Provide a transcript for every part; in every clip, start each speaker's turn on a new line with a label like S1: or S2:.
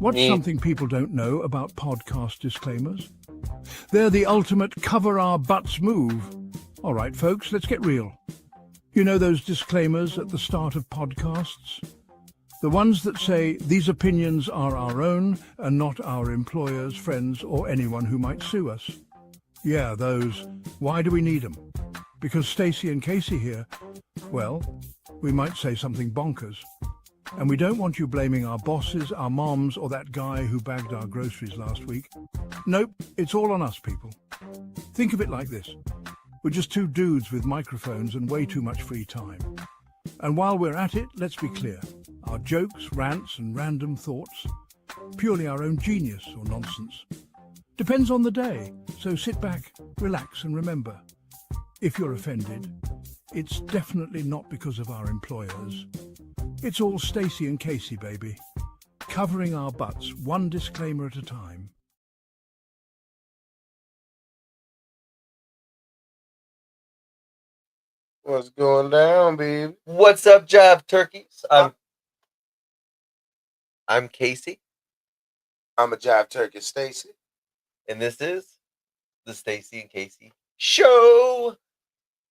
S1: What's something people don't know about podcast disclaimers? They're the ultimate cover our butts move. All right, folks, let's get real. You know those disclaimers at the start of podcasts? The ones that say these opinions are our own and not our employers, friends, or anyone who might sue us. Yeah, those. Why do we need them? Because Stacey and Casey here, well, we might say something bonkers. And we don't want you blaming our bosses, our moms, or that guy who bagged our groceries last week. Nope, it's all on us, people. Think of it like this. We're just two dudes with microphones and way too much free time. And while we're at it, let's be clear. Our jokes, rants, and random thoughts, purely our own genius or nonsense. Depends on the day, so sit back, relax, and remember, if you're offended, it's definitely not because of our employers. It's all Stacey and Casey, baby. Covering our butts, one disclaimer at a time.
S2: What's going down, baby?
S3: What's up, Job Turkeys? I'm Casey,
S2: I'm a jive turkey, Stacy.
S3: and this is the Stacey and Casey Show.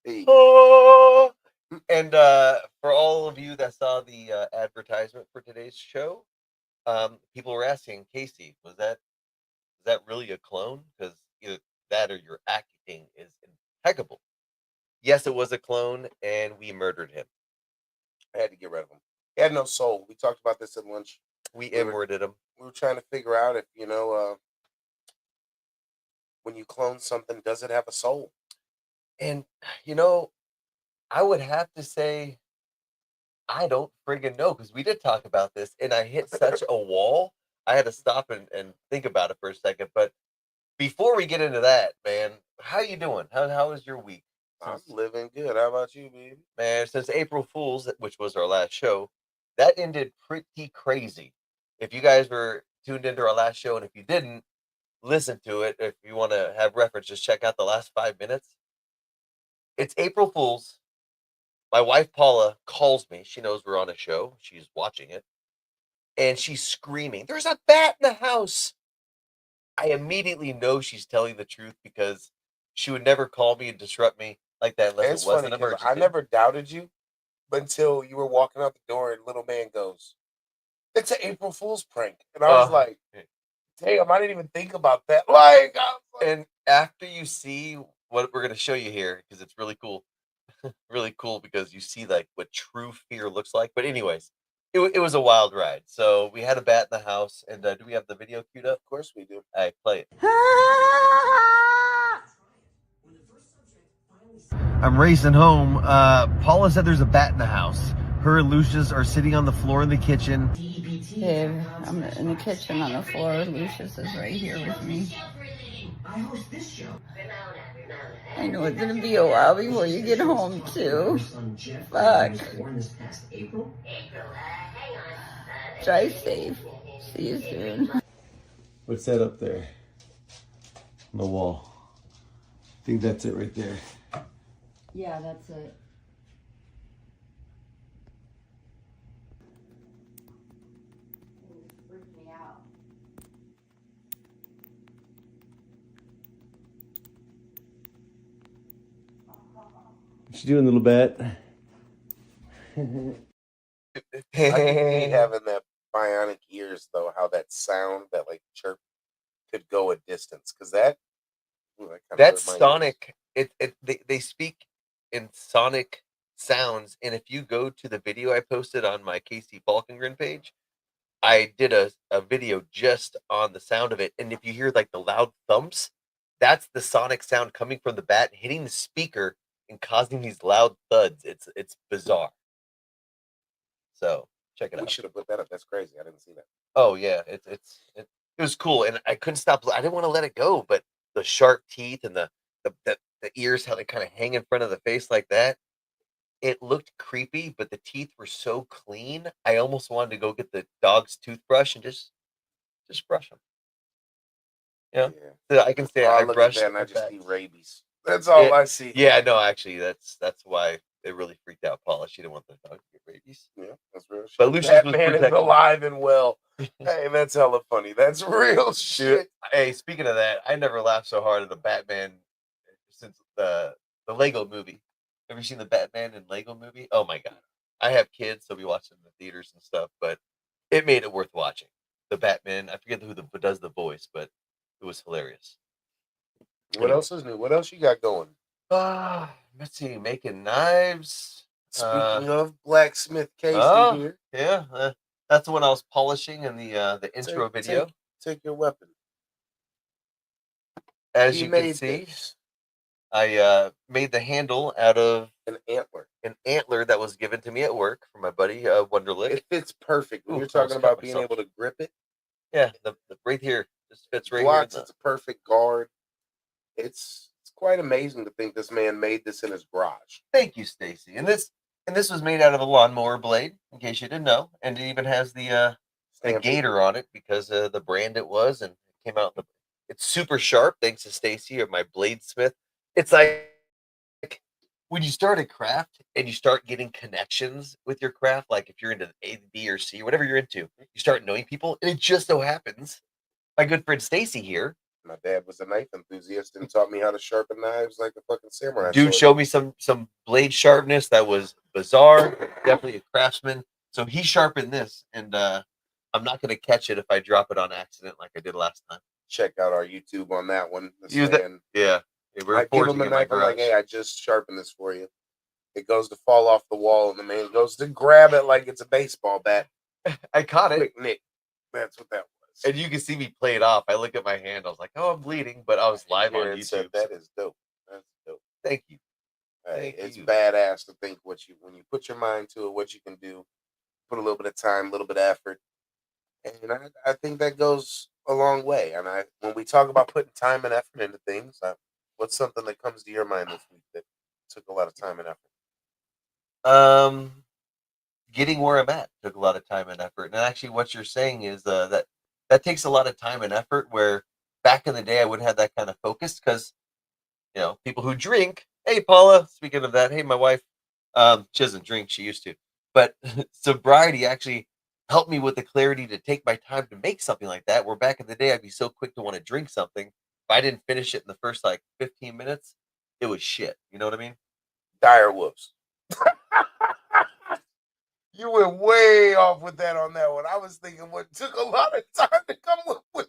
S2: Hey.
S3: Oh! And for all of you that saw the advertisement for today's show, people were asking, Casey, was that really a clone? Because either that or your acting is impeccable. Yes, it was a clone, and we murdered him.
S2: I had to get rid of him. He had no soul. We talked about this at lunch.
S3: We inwarded him.
S2: We were trying to figure out if, when you clone something, does it have a soul?
S3: And, I would have to say I don't friggin' know, because we did talk about this, and I hit such a wall, I had to stop and think about it for a second. But before we get into that, man, how you doing? How was your week?
S2: I'm living good. How about you, baby?
S3: Man, since April Fool's, which was our last show, that ended pretty crazy. If you guys were tuned into our last show, and if you didn't, listen to it. If you want to have reference, just check out the last 5 minutes. It's April Fool's. My wife, Paula, calls me. She knows we're on a show. She's watching it. And she's screaming, "There's a bat in the house." I immediately know she's telling the truth, because she would never call me and disrupt me like that unless
S2: It's
S3: it was
S2: funny
S3: an
S2: 'cause
S3: emergency.
S2: I never doubted you until you were walking out the door and little man goes, "It's an April Fool's prank." And I was like, damn, I didn't even think about that.
S3: And after you see what we're going to show you here, because it's really cool, really cool, because you see like what true fear looks like. But anyways, it was a wild ride. So we had a bat in the house, and do we have the video queued up?
S2: Of course we do.
S3: All right, play it. I'm racing home. Paula said there's a bat in the house. Her and Lucius are sitting on the floor in the kitchen.
S4: Babe, I'm in the kitchen on the floor. Lucius is right here with me. I know it's gonna be a while before you get home too. Fuck. Drive safe. See you soon.
S5: What's that up there on the wall? I think that's it right there.
S4: Yeah, that's it. Freaked me out.
S5: What you doing, little bat?
S2: I can see having that bionic ears, though, how that sound, that like chirp, could go a distance. Because
S3: That's sonic. They speak in sonic sounds, and if you go to the video I posted on my Casey Falkengren page, I did a video just on the sound of it, and if you hear like the loud thumps, that's the sonic sound coming from the bat hitting the speaker and causing these loud thuds. It's bizarre. So check it out.
S2: We should have put that up. That's crazy. I didn't see that.
S3: Oh yeah, it was cool, and I couldn't stop. I didn't want to let it go, but the sharp teeth and the ears, how they kind of hang in front of the face like that, it looked creepy. But the teeth were so clean, I almost wanted to go get the dog's toothbrush and just brush them. Yeah, so I can say I
S2: look at
S3: brushed
S2: that and I
S3: the
S2: just
S3: bat.
S2: see rabies. That's all I see.
S3: Yeah, no, actually, that's why It really freaked out Paula. She didn't want the dog to get rabies.
S2: Yeah, that's real shit.
S3: But Lucius was
S2: Batman is
S3: protected.
S2: alive and well. Hey, that's hella funny. That's real shit.
S3: Hey, speaking of that, I never laughed so hard at the Batman since the Lego movie. Have you seen the Batman and Lego movie? Oh my god. I have kids, so we watch them in the theaters and stuff, but it made it worth watching. The Batman, I forget who does the voice, but it was hilarious.
S2: What else is new? What else you got going?
S3: Let's see, making knives.
S2: Speaking of blacksmith Casey here,
S3: Yeah, that's the one I was polishing in the intro video.
S2: Take your weapon.
S3: As
S2: He
S3: you can
S2: made
S3: see,
S2: this.
S3: I made the handle out of
S2: An antler.
S3: an antler that was given to me at work from my buddy Wonderlick.
S2: It fits perfect. When
S3: Ooh,
S2: you're
S3: I almost
S2: talking
S3: cut
S2: about being
S3: myself.
S2: able to grip it,
S3: Yeah, the right here just fits right
S2: blocks,
S3: here.
S2: it's a perfect guard. It's quite amazing to think this man made this in his garage.
S3: Thank you, Stacy. And this was made out of a lawnmower blade, in case you didn't know, and it even has the
S2: Stamp.
S3: gator on it because the brand it was, and it came out. It's super sharp, thanks to Stacy or my bladesmith. It's like when you start a craft and you start getting connections with your craft, like if you're into A, B, or C, whatever you're into, you start knowing people, and it just so happens my good friend Stacy here.
S2: My dad was a knife enthusiast and taught me how to sharpen knives like a fucking samurai.
S3: Dude
S2: sword.
S3: showed me some blade sharpness that was bizarre. Definitely a craftsman. So he sharpened this, and I'm not going to catch it if I drop it on accident like I did last time.
S2: Check out our YouTube on that one. This
S3: Use that-
S2: man,
S3: Yeah. We're
S2: I give
S3: forging
S2: him a
S3: in my
S2: knife. I'm like,
S3: garage.
S2: hey, I just sharpened this for you. It goes to fall off the wall, and the man goes to grab it like it's a baseball bat.
S3: I caught it,
S2: Quick nick. That's what that was.
S3: and you can see me play it off. I look at my hand. I was like, oh, I'm bleeding, but I was live on
S2: Jared said,
S3: YouTube.
S2: that is dope. That's dope.
S3: Thank you.
S2: Hey,
S3: Thank
S2: it's
S3: you.
S2: badass to think when you put your mind to it, what you can do. Put a little bit of time, a little bit of effort, and I think that goes a long way. And when we talk about putting time and effort into things, what's something that comes to your mind this week that took a lot of time and effort?
S3: Getting where I'm at took a lot of time and effort. And actually, what you're saying is that takes a lot of time and effort. Where back in the day, I wouldn't have that kind of focus because people who drink. Hey, Paula. Speaking of that, hey, my wife. She doesn't drink. She used to, but sobriety actually helped me with the clarity to take my time to make something like that. Where back in the day, I'd be so quick to want to drink something. If I didn't finish it in the first 15 minutes, it was shit. You know what I mean?
S2: Dire Wolves. You went way off with that on that one. I was thinking what took a lot of time to come up with.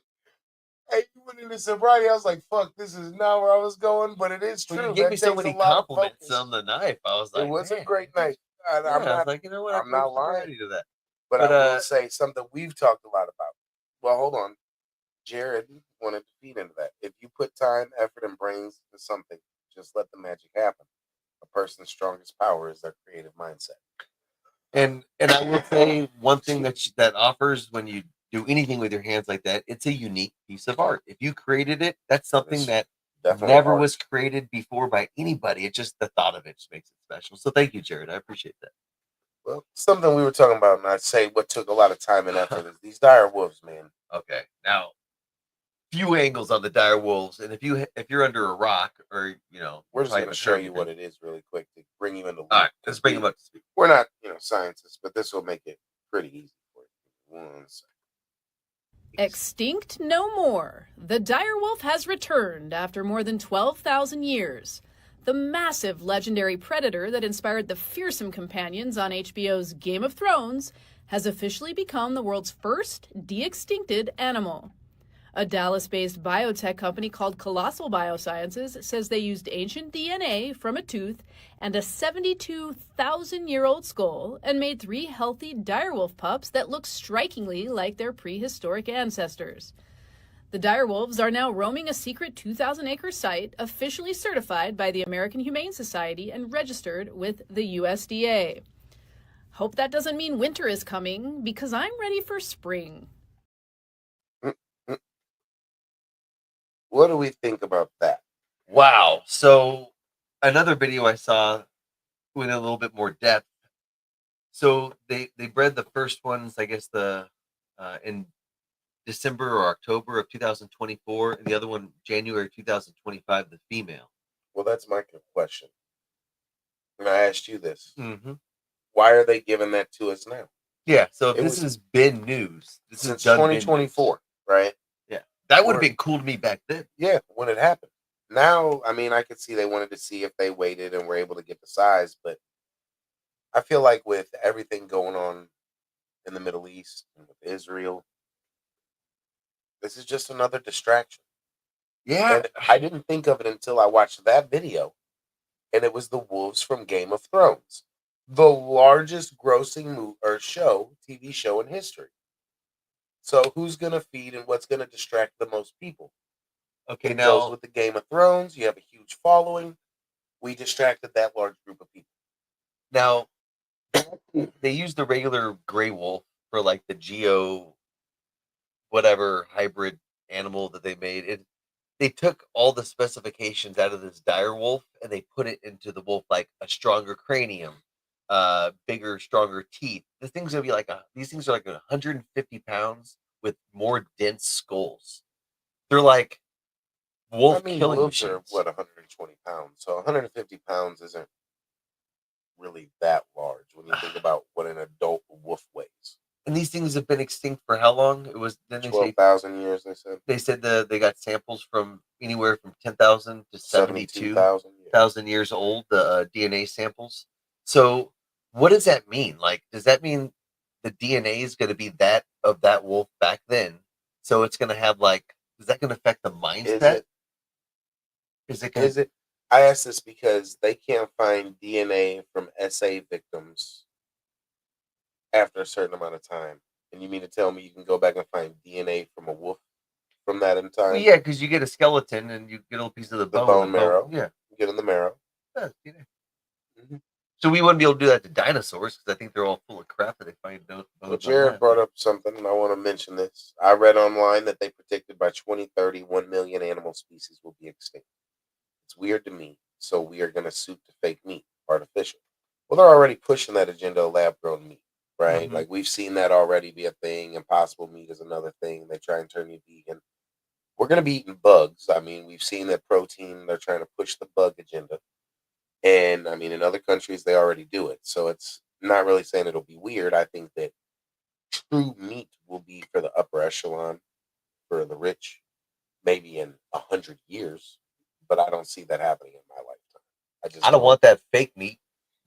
S2: Hey, you went into sobriety. I was like, fuck, this is not where I was going, but it is true.
S3: Well, you gave me so
S2: takes
S3: many
S2: a lot of
S3: compliments
S2: focus.
S3: on the knife. I was like,
S2: It was a
S3: "Man,
S2: great night.
S3: yeah." I
S2: I'm
S3: was
S2: not,
S3: like, you know what? I
S2: I'm not
S3: bring
S2: lying.
S3: sobriety to that.
S2: but
S3: but,
S2: I will say something we've talked a lot about. Well, hold on. Jared wanted to feed into that. If you put time, effort, and brains into something, just let the magic happen. A person's strongest power is their creative mindset.
S3: And I will say one thing that offers when you do anything with your hands like that, it's a unique piece of art. If you created it, that's something that
S2: Definitely
S3: never
S2: art.
S3: was created before by anybody. It's just the thought of it just makes it special. So thank you, Jared. I appreciate that.
S2: Well, something we were talking about, and I'd say what took a lot of time and effort is these dire wolves, man.
S3: Okay, now few angles on the dire wolves, and if you're under a rock or
S2: We're just
S3: probably
S2: going to
S3: haven't
S2: show
S3: heard
S2: you what
S3: anything.
S2: it is really quick to bring you into.
S3: All right, let's bring them up to speed.
S2: We're not, scientists, but this will make it pretty easy for you. 1 second.
S6: Extinct no more. The direwolf has returned after more than 12,000 years. The massive legendary predator that inspired the fearsome companions on HBO's Game of Thrones has officially become the world's first de-extincted animal. A Dallas-based biotech company called Colossal Biosciences says they used ancient DNA from a tooth and a 72,000-year-old skull and made 3 healthy direwolf pups that look strikingly like their prehistoric ancestors. The direwolves are now roaming a secret 2,000-acre site officially certified by the American Humane Society and registered with the USDA. Hope that doesn't mean winter is coming, because I'm ready for spring.
S2: What do we think about that?
S3: Wow. So another video I saw went a little bit more depth. So they bred the first ones, I guess in December or October of 2024, and the other one January 2025, the female.
S2: Well, that's my question. And I asked you this:
S3: Mm-hmm.
S2: why are they giving that to us now?
S3: Yeah. So if
S2: It
S3: this
S2: was
S3: has been news, this has
S2: since
S3: done been
S2: 2024, right?
S3: Yeah, that would have
S2: We're-
S3: been cool to me back then.
S2: Yeah, when it happened. Now, I mean, I could see they wanted to see if they waited and were able to get the size, but I feel like with everything going on in the Middle East and with Israel, this is just another distraction.
S3: Yeah.
S2: And I didn't think of it until I watched that video, and it was the wolves from Game of Thrones, the largest grossing TV show in history. So who's gonna feed and what's gonna distract the most people?
S3: Okay,
S2: It goes
S3: now
S2: with the Game of Thrones. You have a huge following. We distracted that large group of people.
S3: now they use the regular gray wolf for like the geo whatever hybrid animal that they made. They took all the specifications out of this dire wolf and they put it into the wolf, like a stronger cranium, bigger, stronger teeth. These things are like 150 pounds with more dense skulls. They're like wolf
S2: I mean,
S3: killing
S2: wolves are
S3: machines.
S2: what 120 pounds, so 150 pounds isn't really that large when you think about what an adult wolf weighs.
S3: And these things have been extinct for how long? It was then they say
S2: 12,000 years, they said.
S3: they said they got samples from anywhere from 10,000 to
S2: 72,000.
S3: 72,000 years old, the DNA samples. So, what does that mean? Like, does that mean the DNA is going to be that of that wolf back then? So it's going to have is that going to affect the
S2: Is
S3: mindset?
S2: it?
S3: Is it going
S2: Is it? I ask this because they can't find DNA from SA victims after a certain amount of time. And you mean to tell me you can go back and find DNA from a wolf from that in time?
S3: Well, yeah, because you get a skeleton and you get a little piece of the
S2: The
S3: bone.
S2: bone marrow.
S3: Yeah.
S2: Get in the marrow.
S3: Yeah, DNA.
S2: Mm-hmm.
S3: So we wouldn't be able to do that to dinosaurs because I think they're all full of crap that they find bones
S2: Well,
S3: on
S2: Jared
S3: that.
S2: brought up something, and I want to mention this. I read online that they predicted by 2030, 1 million animal species will be extinct. It's weird to me. So we are going to suit to fake meat, artificial. Well, they're already pushing that agenda of lab-grown meat, right?
S3: Mhm.
S2: Like we've seen that already be a thing. Impossible meat is another thing. They try and turn you vegan. We're going to be eating bugs. I mean, we've seen that protein. They're trying to push the bug agenda. And I mean, in other countries, they already do it. So it's not really saying it'll be weird. I think that true meat will be for the upper echelon, for the rich, maybe in 100 years. But I don't see that happening in my lifetime. I just
S3: I don't want that fake meat.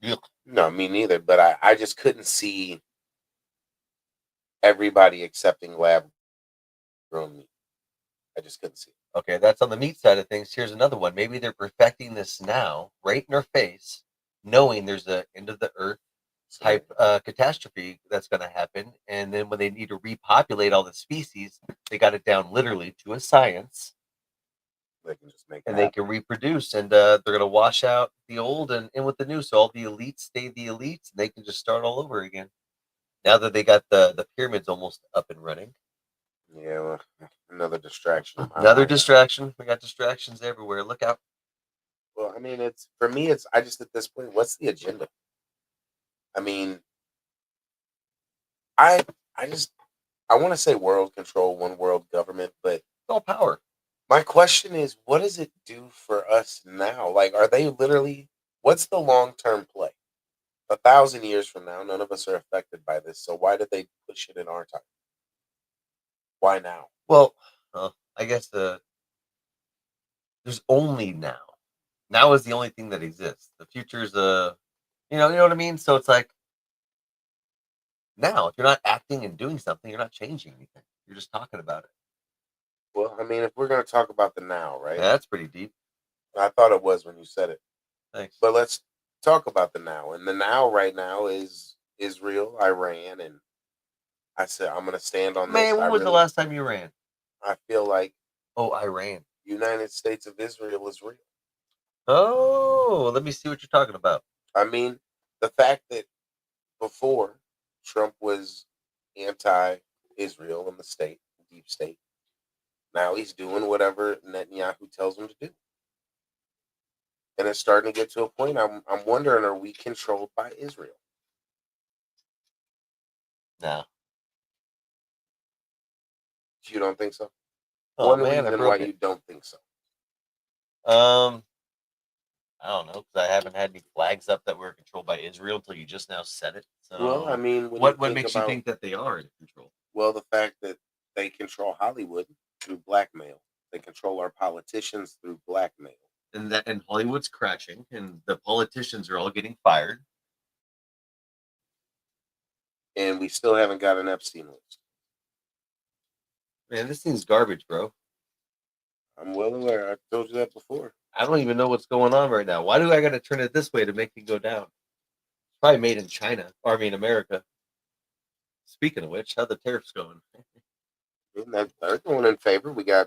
S3: Ugh.
S2: No, me neither. But I just couldn't see everybody accepting lab grown meat. I just couldn't see it.
S3: Okay, that's on the meat side of things. Here's another one. Maybe they're perfecting this now, right in our face, knowing there's a end of the earth type catastrophe that's going to happen, and then when they need to repopulate all the species, they got it down literally to a science,
S2: They can just make it
S3: and they
S2: happen.
S3: can reproduce, and they're going to wash out the old and in with the new. So all the elites stay the elites, and they can just start all over again. Now that they got the pyramids almost up and running.
S2: Yeah, well, another distraction.
S3: Another distraction. We got distractions everywhere. Look out.
S2: Well, I mean, it's for me. It's I just at this point, what's the agenda? I mean, I I just I want to say world control, one world government, but
S3: It's all power.
S2: my question is, what does it do for us now? Like, are they literally? What's the long term play? 1,000 years from now, none of us are affected by this. So why did they push it in our time? Why now?
S3: Well, I guess there's only now. Now is the only thing that exists. The future's you know what I mean. So it's like now, if you're not acting and doing something, you're not changing anything. You're just talking about it.
S2: Well, I mean, if we're going to talk about the now, right?
S3: Yeah, that's pretty deep.
S2: I thought it was when you said it.
S3: Thanks.
S2: But let's talk about the now. And the now right now is Israel, Iran, and I said I'm going to stand on this.
S3: Man, when was the last time you ran?
S2: I feel like
S3: Oh, I ran.
S2: United States of Israel is real.
S3: Oh, let me see what you're talking about.
S2: I mean, the fact that before Trump was anti-Israel in the state, deep state, now he's doing whatever Netanyahu tells him to do. And it's starting to get to a point. I'm wondering, are we controlled by Israel?
S3: No.
S2: You don't think so?
S3: Oh
S2: One
S3: man, I
S2: reason
S3: broke
S2: why
S3: it.
S2: you don't think so.
S3: I don't know, because I haven't had any flags up that were controlled by Israel until you just now said it. So,
S2: Well, I mean, when
S3: what
S2: you think
S3: makes
S2: about,
S3: you think that they are in control?
S2: well, the fact that they control Hollywood through blackmail, they control our politicians through blackmail.
S3: And Hollywood's crashing, and the politicians are all getting fired.
S2: And we still haven't got an Epstein list.
S3: Man, this thing's garbage, bro.
S2: I'm well aware. I told you that before.
S3: I don't even know what's going on right now. Why do I got to turn it this way to make it go down? Probably made in China, or I mean America. Speaking of which, how the tariffs going?
S2: They're going in favor. We got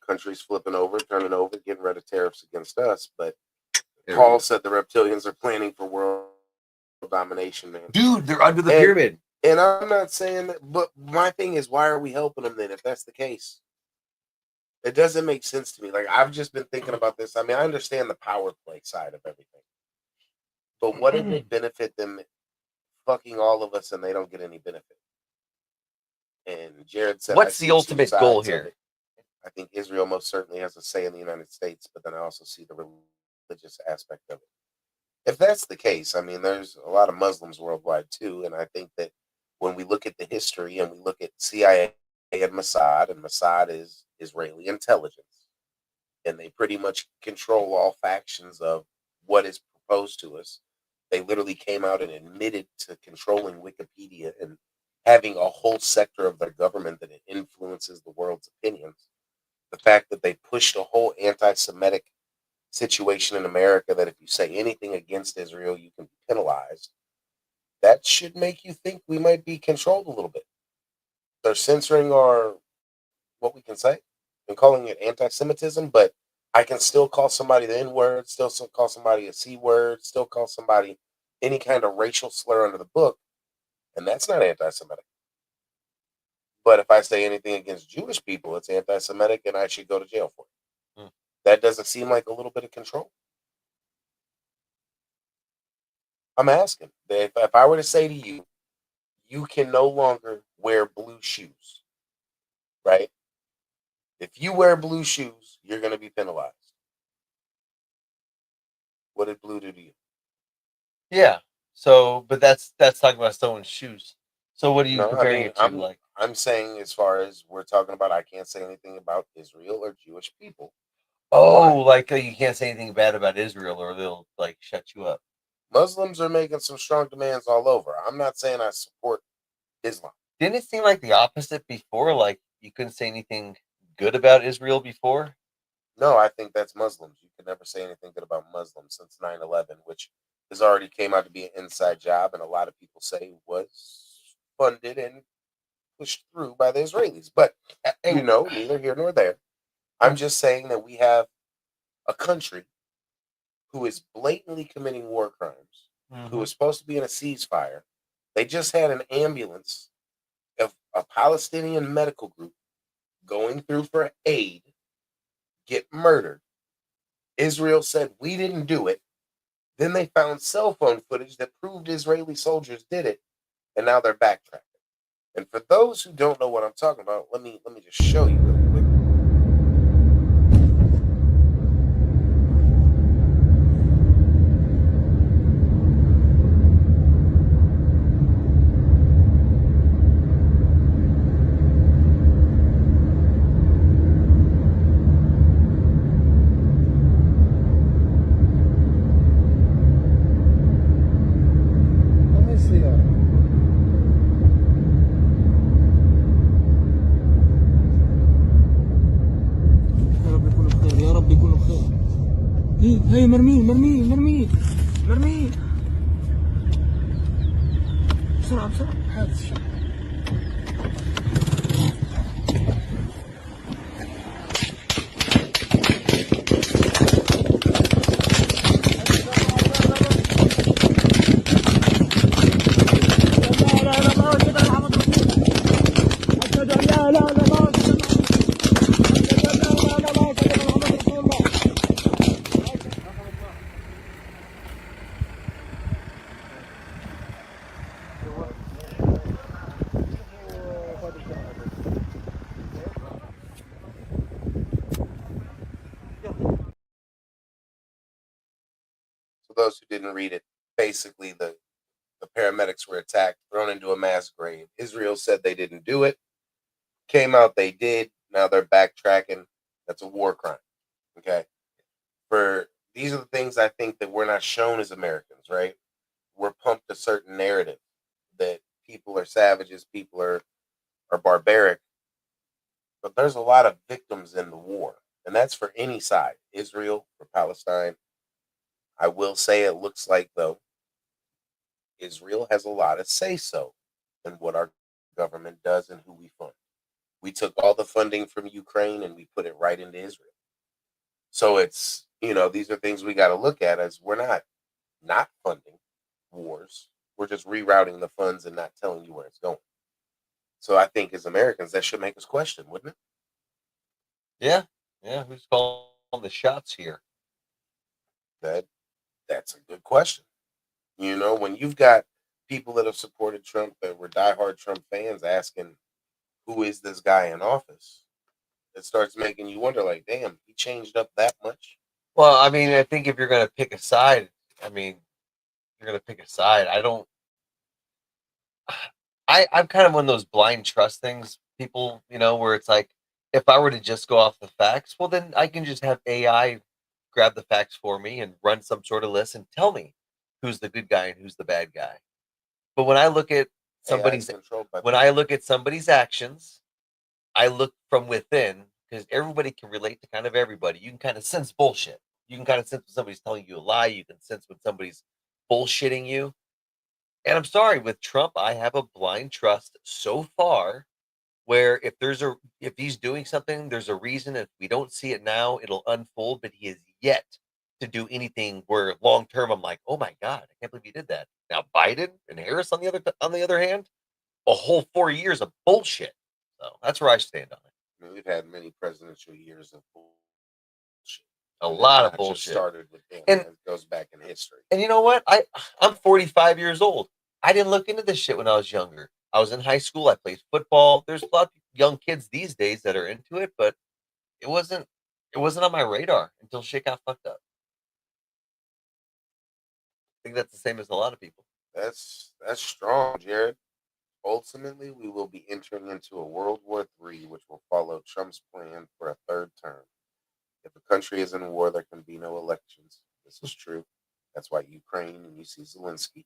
S2: countries flipping over, turning over, getting rid of tariffs against us. But Paul said the reptilians are planning for world domination, man.
S3: Dude, they're under the pyramid.
S2: And I'm not saying that, but my thing is, why are we helping them then if that's the case? It doesn't make sense to me. Like, I've just been thinking about this. I mean, I understand the power play side of everything. But what did it benefit them fucking all of us and they don't get any benefit? And Jared said,
S3: what's the ultimate goal here?
S2: I think Israel most certainly has a say in the United States, but then I also see the religious aspect of it. If that's the case, I mean, there's a lot of Muslims worldwide too. And I think that when we look at the history and we look at CIA and Mossad is Israeli intelligence, and they pretty much control all factions of what is proposed to us. They literally came out and admitted to controlling Wikipedia and having a whole sector of their government that influences the world's opinions. The fact that they pushed a whole anti-Semitic situation in America that if you say anything against Israel, you can be penalized. That should make you think we might be controlled a little bit. They're censoring what we can say and calling it anti-Semitism, but I can still call somebody the N-word, still call somebody a C-word, still call somebody any kind of racial slur under the book, and that's not anti-Semitic. But if I say anything against Jewish people, it's anti-Semitic, and I should go to jail for it. That doesn't seem like a little bit of control. I'm asking. If I were to say to you, you can no longer wear blue shoes, right? If you wear blue shoes, you're going to be penalized. What did blue do to you?
S3: Yeah. So, but that's talking about someone's shoes. So, what are you comparing it to?
S2: I'm saying, as far as we're talking about, I can't say anything about Israel or Jewish people.
S3: Oh, like you can't say anything bad about Israel, or they'll like shut you up.
S2: Muslims are making some strong demands all over. I'm not saying I support Islam.
S3: Didn't it seem like the opposite before? Like you couldn't say anything good about Israel before?
S2: No, I think that's Muslims. You could never say anything good about Muslims since 9/11, which has already came out to be an inside job, and a lot of people say was funded and pushed through by the Israelis. But, neither here nor there. I'm just saying that we have a country who is blatantly committing war crimes, who is supposed to be in a ceasefire. They just had an ambulance of a Palestinian medical group going through for aid get murdered. Israel said, we didn't do it. Then they found cell phone footage that proved Israeli soldiers did it, and now they're backtracking. And for those who don't know what I'm talking about, let me just show you real quick.
S7: هي مرمي بسرعة هذا الشيء
S2: those who didn't read it, basically the paramedics were attacked, thrown into a mass grave. Israel said they didn't do it. Came out they did. Now they're backtracking. That's a war crime. Okay. These are the things I think that we're not shown as Americans, right? We're pumped a certain narrative that people are savages, people are barbaric. But there's a lot of victims in the war. And that's for any side, Israel or Palestine. I will say it looks like, though, Israel has a lot of say-so in what our government does and who we fund. We took all the funding from Ukraine and we put it right into Israel. So it's, these are things we got to look at as we're not funding wars. We're just rerouting the funds and not telling you where it's going. So I think as Americans, that should make us question, wouldn't it?
S3: Yeah. Who's calling the shots here?
S2: That's a good question. When you've got people that have supported Trump that were diehard Trump fans asking, who is this guy in office? It starts making you wonder, like, damn, he changed up that much?
S3: Well, I mean, I think if you're going to pick a side, I'm kind of one of those blind trust things, people, where it's like, if I were to just go off the facts, well, then I can just have AI grab the facts for me and run some sort of list and tell me who's the good guy and who's the bad guy. But when I look at somebody's actions, I look from within, because everybody can relate to kind of everybody. You can kind of sense bullshit. You can kind of sense when somebody's telling you a lie. You can sense when somebody's bullshitting you. And I'm sorry, with Trump, I have a blind trust so far, where if he's doing something, there's a reason. If we don't see it now, it'll unfold. But he is yet to do anything where long term I'm like, oh my God, I can't believe he did that. Now Biden and Harris on the other hand, a whole 4 years of bullshit. So that's where I stand on it.
S2: I mean, we've had many presidential years of bullshit.
S3: A lot of bullshit.
S2: Just started with him,
S3: and
S2: it goes back in history.
S3: And you know what? I'm 45 years old. I didn't look into this shit when I was younger. I was in high school. I played football. There's a lot of young kids these days that are into it, but it wasn't on my radar until shit got fucked up. I think that's the same as a lot of people.
S2: That's strong, Jared. Ultimately, we will be entering into a World War III, which will follow Trump's plan for a third term. If a country is in war, there can be no elections. This is true. That's why Ukraine and you see Zelensky.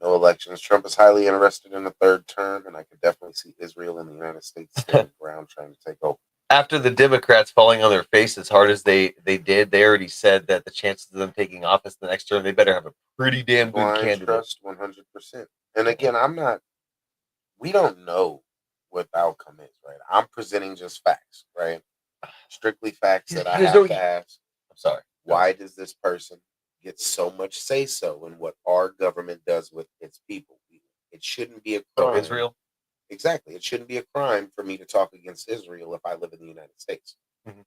S2: No elections. Trump is highly interested in a third term, and I could definitely see Israel and the United States standing ground trying to take over.
S3: After the Democrats falling on their face as hard as they did, they already said that the chances of them taking office the next term, they better have a pretty damn good candidate.
S2: Trust 100%. And again, we don't know what the outcome is, right? I'm presenting just facts, right? Strictly facts that I have to ask.
S3: I'm sorry.
S2: Why does this person get so much say-so in what our government does with its people? It shouldn't be a crime.
S3: Israel?
S2: Exactly. It shouldn't be a crime for me to talk against Israel if I live in the United States.
S3: Mm-hmm.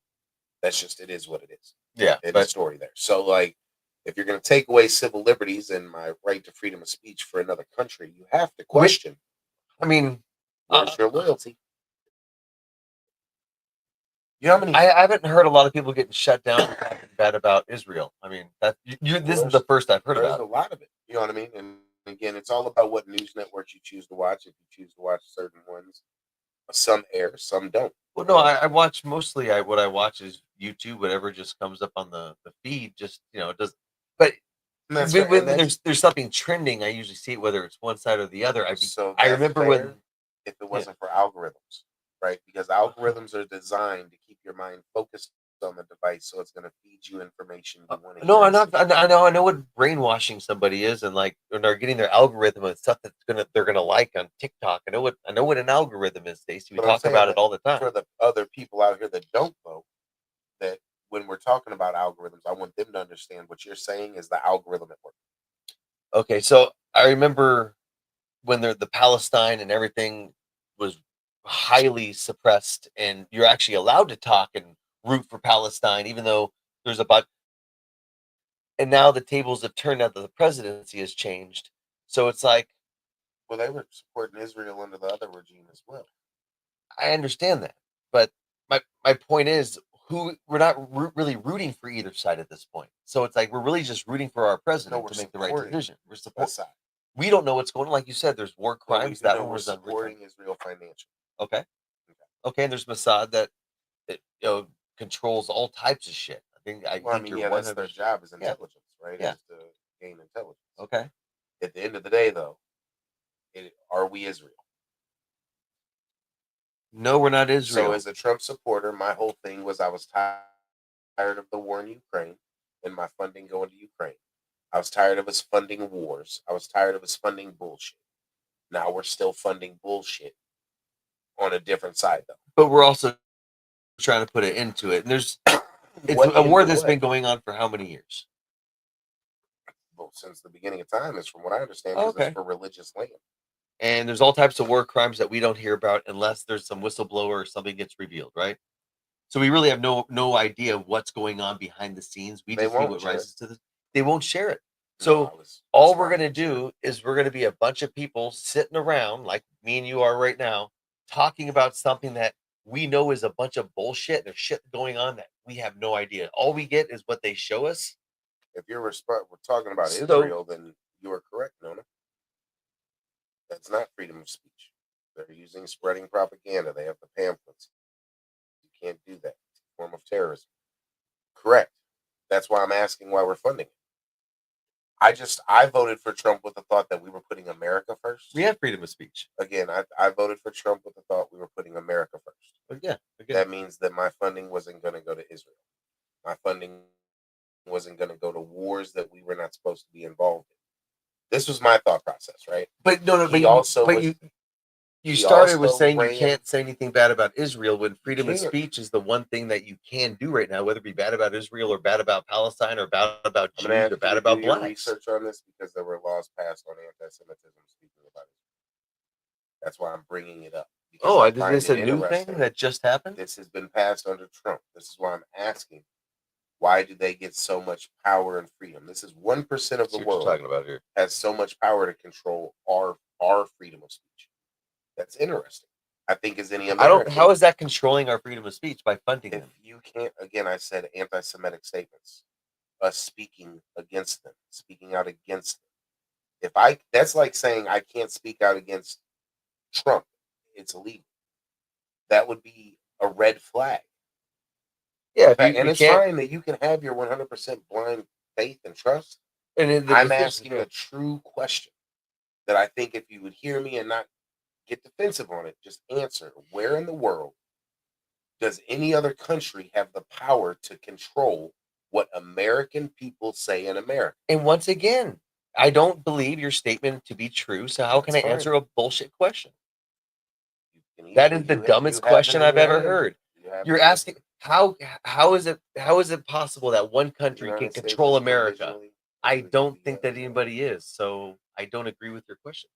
S2: That's just, it is what it is.
S3: Yeah.
S2: It's a story there. So, like, if you're going to take away civil liberties and my right to freedom of speech for another country, you have to question. Where's your loyalty? You know how many?
S3: I haven't heard a lot of people getting shut down talking bad about Israel. I mean, this is the first I've heard about.
S2: There's a lot of it. You know what I mean? And again, it's all about what news networks you choose to watch. If you choose to watch certain ones, some air, some don't.
S3: Well, no, I watch mostly. What I watch is YouTube. Whatever just comes up on the feed, just it does. But when there's something trending, I usually see it whether it's one side or the other. I remember when
S2: if it wasn't for algorithms, right? Because algorithms are designed to keep your mind focused on the device, so it's going to feed you information you want to.
S3: No, I'm not. I know what brainwashing somebody is, and like when they're getting their algorithm and stuff they're gonna like on TikTok. I know what an algorithm is, Stacey. We talk about it all the time.
S2: For the other people out here that don't vote, that when we're talking about algorithms, I want them to understand what you're saying is the algorithm at work.
S3: Okay, so I remember when the Palestine and everything was highly suppressed, and you're actually allowed to talk and root for Palestine, even though there's and now the tables have turned out that the presidency has changed. So it's like,
S2: well, they were supporting Israel under the other regime as well.
S3: I understand that, but my point is, we're not really rooting for either side at this point. So it's like we're really just rooting for our president
S2: we're
S3: to make the right
S2: supporting
S3: decision. We're
S2: that
S3: supporting.
S2: side.
S3: We don't know what's going on. Like you said, there's war
S2: No, we
S3: crimes.
S2: do
S3: That
S2: know
S3: one
S2: we're
S3: was done.
S2: supporting Israel financially.
S3: Okay. Okay, and there's Mossad that controls all types of shit. I think
S2: Yeah,
S3: you're
S2: that's their
S3: 100%.
S2: job is intelligence, right?
S3: Yeah.
S2: Is to gain intelligence.
S3: Okay.
S2: At the end of the day, though, are we Israel?
S3: No, we're not Israel.
S2: So, as a Trump supporter, my whole thing was I was tired of the war in Ukraine and my funding going to Ukraine. I was tired of us funding wars. I was tired of us funding bullshit. Now we're still funding bullshit on a different side, though.
S3: But we're also trying to put it into it. And it's a war that's been going on for how many years?
S2: Well, since the beginning of time, is from what I understand,
S3: Oh,
S2: because
S3: okay.
S2: it's for religious land.
S3: And there's all types of war crimes that we don't hear about unless there's some whistleblower or something gets revealed, right? So we really have no idea what's going on behind the scenes. We
S2: They
S3: just see
S2: won't
S3: what
S2: share
S3: rises to the. They won't share it.
S2: No,
S3: So all we're gonna do is we're gonna be a bunch of people sitting around like me and you are right now, talking about something that we know is a bunch of bullshit. There's shit going on that we have no idea. All we get is what they show us.
S2: If we're talking about
S3: So-
S2: Israel, then you are correct, Nona. That's not freedom of speech. They're using spreading propaganda. They have the pamphlets. You can't do that. It's a form of terrorism. Correct. That's why I'm asking why we're funding it. I voted for Trump with the thought that we were putting America first.
S3: We have freedom of speech.
S2: Again, I voted for Trump with the thought we were putting America first.
S3: But yeah, again,
S2: That means that my funding wasn't going to go to Israel. My funding wasn't going to go to wars that we were not supposed to be involved in. This was my thought process, right?
S3: but no,
S2: He also was-
S3: you
S2: he
S3: started with
S2: also
S3: saying you
S2: ran-
S3: can't say anything bad about Israel when freedom of
S2: can't.
S3: speech is the one thing that you can do right now, whether it be bad about Israel or bad about Palestine or bad about
S2: I'm going to
S3: Jews
S2: ask
S3: or
S2: you
S3: bad
S2: to
S3: about
S2: do your
S3: blacks.
S2: research on this because there were laws passed on anti-Semitism speaking about it. That's why I'm bringing it up. because
S3: Oh,
S2: I
S3: is
S2: find
S3: this a
S2: it
S3: new thing
S2: interesting.
S3: that just happened?
S2: This has been passed under Trump. This is why I'm asking, why do they get so much power and freedom? This is 1% of
S3: That's
S2: the
S3: what you're
S2: world
S3: talking about here.
S2: has so much power to control our freedom of speech. That's interesting. I think as any American,
S3: How is that controlling our freedom of speech by funding
S2: if
S3: them?
S2: you can't, again, I said anti-Semitic statements, us speaking against them, speaking out against them. That's like saying I can't speak out against Trump. It's illegal. That would be a red flag.
S3: Yeah,
S2: And it's fine that you can have your 100% blind faith and trust. I'm asking a true question that I think if you would hear me and not get defensive on it, just answer. Where in the world does any other country have the power to control what American people say in America?
S3: And once again, I don't believe your statement to be true. So how can
S2: That's
S3: I answer a bullshit question? That is the dumbest question I've ever heard. You're asking how is it possible that one country can control America? I don't think that anybody is. So I don't agree with your question.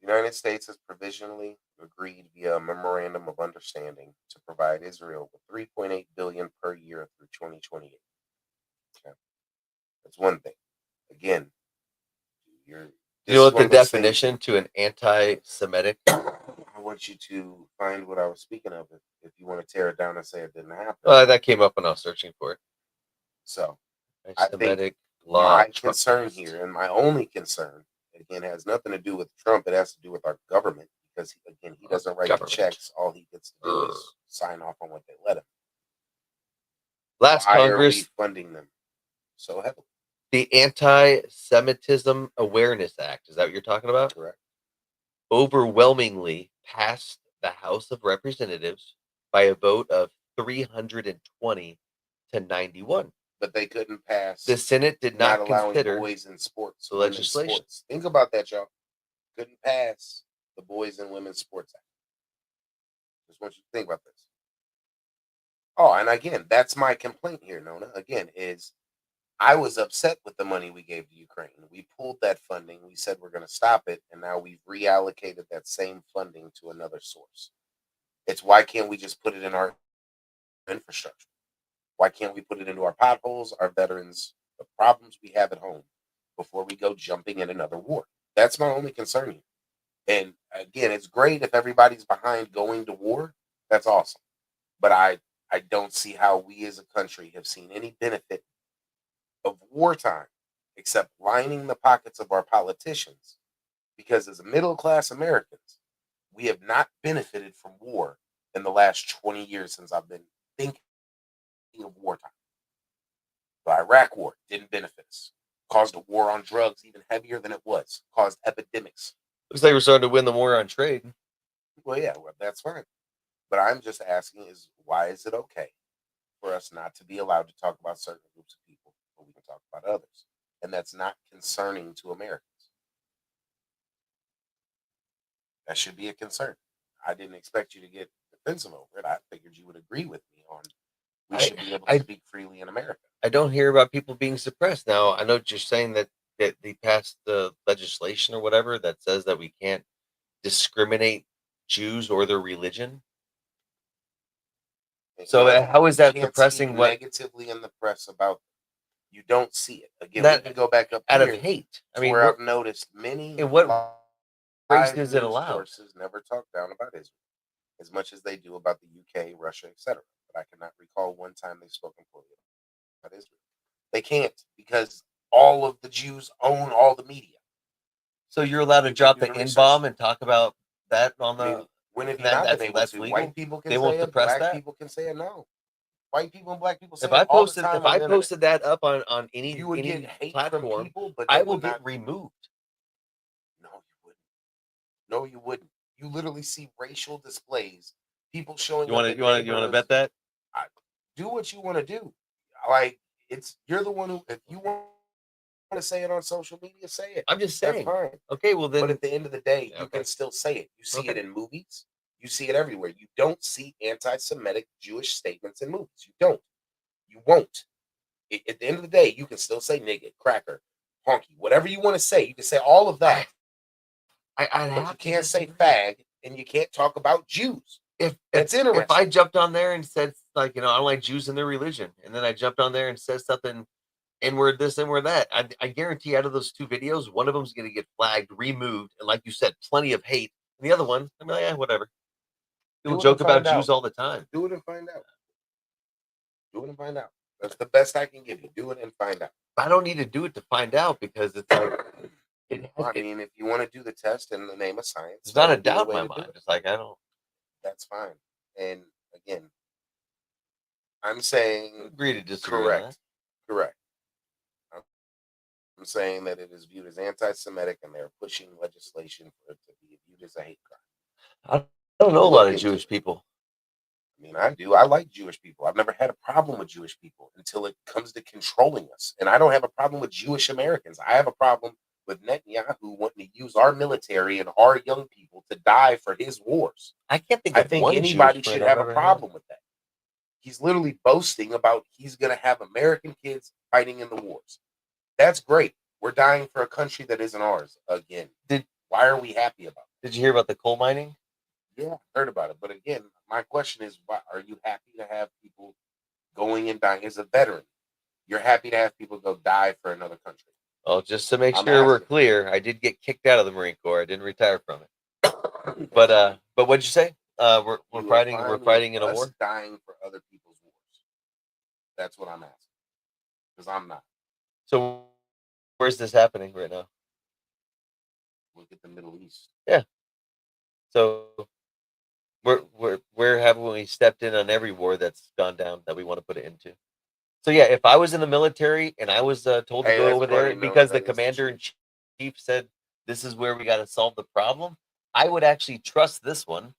S2: The United States has provisionally agreed via a memorandum of understanding to provide Israel with $3.8 billion per year through 2028. Okay. That's one thing. Again,
S3: You know what the definition to an anti-Semitic?
S2: I want you to find what I was speaking of if you want to tear it down and say it didn't happen.
S3: That came up when I was searching for it.
S2: So
S3: Anti-Semitic law.
S2: my concern here, and my only concern, again, has nothing to do with Trump. It has to do with our government because, again, he doesn't write the checks. All he gets to do is sign off on what they let him.
S3: Last Congress,
S2: are we funding them so heavily?
S3: The Anti-Semitism Awareness Act. Is that what you're talking about?
S2: Correct.
S3: Overwhelmingly passed the House of Representatives by a vote of 320 to 91.
S2: But they couldn't pass.
S3: The Senate did not
S2: allowing
S3: consider
S2: boys in sports,
S3: the legislation.
S2: Sports. Think about that, y'all. Couldn't pass the Boys and Women's Sports Act. Just want you to think about this. Oh, and again, that's my complaint here, Nona. Again, is I was upset with the money we gave to Ukraine. We pulled that funding. We said we're going to stop it, and now we've reallocated that same funding to another source. It's why can't we just put it in our infrastructure? Why can't we put it into our potholes, our veterans, the problems we have at home before we go jumping in another war? That's my only concern here. And again, it's great if everybody's behind going to war. That's awesome. But I I don't see how we as a country have seen any benefit of wartime except lining the pockets of our politicians. Because as middle class Americans, we have not benefited from war in the last 20 years since I've been thinking of wartime. The Iraq War didn't benefit us. Caused a war on drugs even heavier than it was. Caused epidemics.
S3: Looks like we're starting to win the war on trade.
S2: Well, yeah, well, that's fine. But I'm just asking is why is it okay for us not to be allowed to talk about certain groups of people, but we can talk about others? And that's not concerning to Americans. That should be a concern. I didn't expect you to get defensive over it. I figured you would agree with me on we should be able to speak freely in America.
S3: I don't hear about people being suppressed. Now, I know what you're saying that they passed the legislation or whatever that says that we can't discriminate Jews or their religion. So how is that
S2: You can't
S3: suppressing
S2: speak
S3: what
S2: negatively in the press about? You don't see it again.
S3: That-
S2: we can go back up
S3: out
S2: here
S3: of hate? I
S2: to
S3: mean,
S2: where
S3: what,
S2: I've noticed many
S3: in what race
S2: live
S3: is it
S2: news
S3: allowed?
S2: sources never talk down about Israel as much as they do about the UK, Russia, etc. But I cannot recall one time they've spoken poorly about Israel. They can't because all of the Jews own all the media.
S3: So you're allowed to
S2: You can
S3: drop
S2: do
S3: the
S2: the
S3: N
S2: research.
S3: bomb and talk about that on
S2: I
S3: the.
S2: mean, when have you
S3: that-
S2: not
S3: that's-
S2: been able
S3: that's
S2: to?
S3: legal?
S2: White people can
S3: They
S2: say
S3: won't
S2: it.
S3: suppress
S2: Black
S3: that?
S2: people can say it. No, white people and black people say
S3: If
S2: it
S3: I
S2: all
S3: posted
S2: the time
S3: if
S2: on
S3: I
S2: the internet.
S3: posted that up on any
S2: You would
S3: any
S2: get hate
S3: platform,
S2: from people, but
S3: I
S2: they
S3: will
S2: would
S3: get
S2: not.
S3: removed.
S2: No, you wouldn't. No, you wouldn't. You literally see racial displays, people showing
S3: You
S2: up
S3: want to
S2: in
S3: you want to you want to bet
S2: neighborhoods.
S3: that?
S2: Do what you want to do. Like you're the one who, if you want to say it on social media, say it.
S3: I'm just
S2: That's
S3: saying.
S2: fine.
S3: Okay, well
S2: But
S3: then
S2: at the end of the day, you
S3: Okay.
S2: can still say it. You see it
S3: Okay.
S2: in movies. You see it everywhere. You don't see anti-Semitic Jewish statements in movies. You don't. You won't. At the end of the day, you can still say nigga, cracker, honky, whatever you want to say. You can say all of that.
S3: I'd
S2: But
S3: have
S2: you
S3: to
S2: can't say
S3: disagree.
S2: fag and you can't talk about Jews. That's
S3: If
S2: interesting.
S3: I jumped on there and said like I don't like Jews and their religion, and then I jumped on there and said something inward this inward that, I guarantee out of those two videos, one of them's going to get flagged, removed, and like you said, plenty of hate. And the other one, I'm like, yeah, whatever. People
S2: Do it
S3: joke
S2: and
S3: about
S2: find
S3: Jews
S2: out.
S3: all the time.
S2: Do it and find out. Do it and find out. That's the best I can give you. Do it and find out.
S3: I don't need to do it to find out because it's like
S2: I mean, if you want to do the test in the name of science,
S3: there's not
S2: that
S3: a
S2: would be the
S3: doubt in
S2: way
S3: my
S2: to do
S3: mind.
S2: it.
S3: It's like I don't
S2: That's fine. And again, I'm saying
S3: agree to disagree. On
S2: correct. Correct. I'm saying that it is viewed as anti-Semitic, and they're pushing legislation for it to be viewed as a hate crime.
S3: that. I don't know a
S2: Look
S3: lot of
S2: into
S3: Jewish
S2: it.
S3: people.
S2: I mean, I do. I like Jewish people. I've never had a problem with Jewish people until it comes to controlling us. And I don't have a problem with Jewish Americans. I have a problem with Netanyahu wanting to use our military and our young people to die for his wars.
S3: I can't think
S2: I
S3: of
S2: think
S3: one
S2: anybody
S3: Jewish
S2: should
S3: friend I've
S2: have a
S3: ever had.
S2: problem with that. He's literally boasting about he's going to have American kids fighting in the wars. That's great. We're dying for a country that isn't ours again. Why are we happy about it?
S3: Did you hear about the coal mining?
S2: Yeah, I heard about it. But again, my question is, why are you happy to have people going and dying as a veteran? You're happy to have people go die for another country.
S3: Well, just to make
S2: I'm
S3: sure we're
S2: asking.
S3: clear, I did get kicked out of the Marine Corps. I didn't retire from it. But what'd you say? We're
S2: You are
S3: fighting.
S2: fine
S3: We're
S2: with
S3: fighting in a
S2: us
S3: war.
S2: dying for other people's wars. That's what I'm asking. Because I'm not.
S3: So where's this happening right now?
S2: Look at the Middle East.
S3: Yeah. So where haven't we stepped in on every war that's gone down that we want to put it into? So yeah, if I was in the military and I was told to
S2: Hey,
S3: go
S2: that's
S3: over there
S2: funny. No,
S3: because the
S2: that is the
S3: commander in
S2: truth.
S3: chief said this is where we got to solve the problem, I would actually trust this one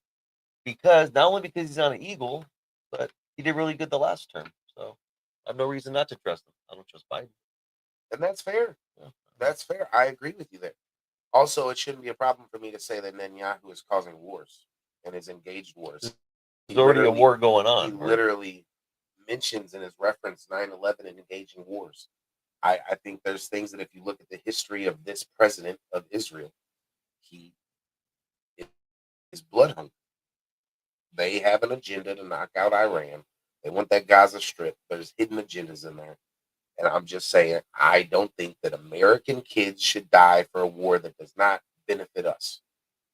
S3: because not only because he's on an eagle, but he did really good the last term. So I have no reason not to trust him. I don't trust Biden.
S2: And that's fair.
S3: Yeah.
S2: That's fair. I agree with you there. Also, it shouldn't be a problem for me to say that Netanyahu is causing wars and is engaged wars.
S3: There's already a
S2: literally-
S3: war going
S2: He
S3: on. right?
S2: literally mentions in his reference 9/11 and engaging wars. I think there's things that if you look at the history of this president of Israel, he is blood hungry. They have an agenda to knock out Iran. They want that Gaza Strip. There's hidden agendas in there. And I'm just saying, I don't think that American kids should die for a war that does not benefit us.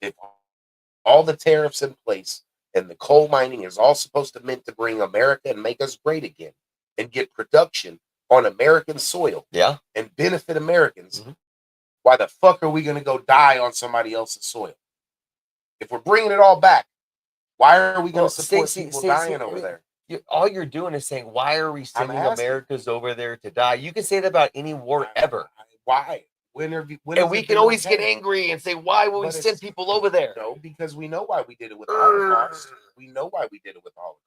S2: If all the tariffs in place And the coal mining is all supposed to meant to bring America and make us great again and get production on American soil
S3: Yeah.
S2: and benefit Americans.
S3: Mhm.
S2: Why the fuck are we going to go die on somebody else's soil? If we're bringing it all back, why are we going to support people dying over there?
S3: All you're doing is saying, why are we sending Americans over there to die? You can say that about any war ever.
S2: Why?
S3: And we can always get angry and say, why will we send people over there?
S2: No, because we know why we did it with the Holocaust. We know why we did it with the Holocaust.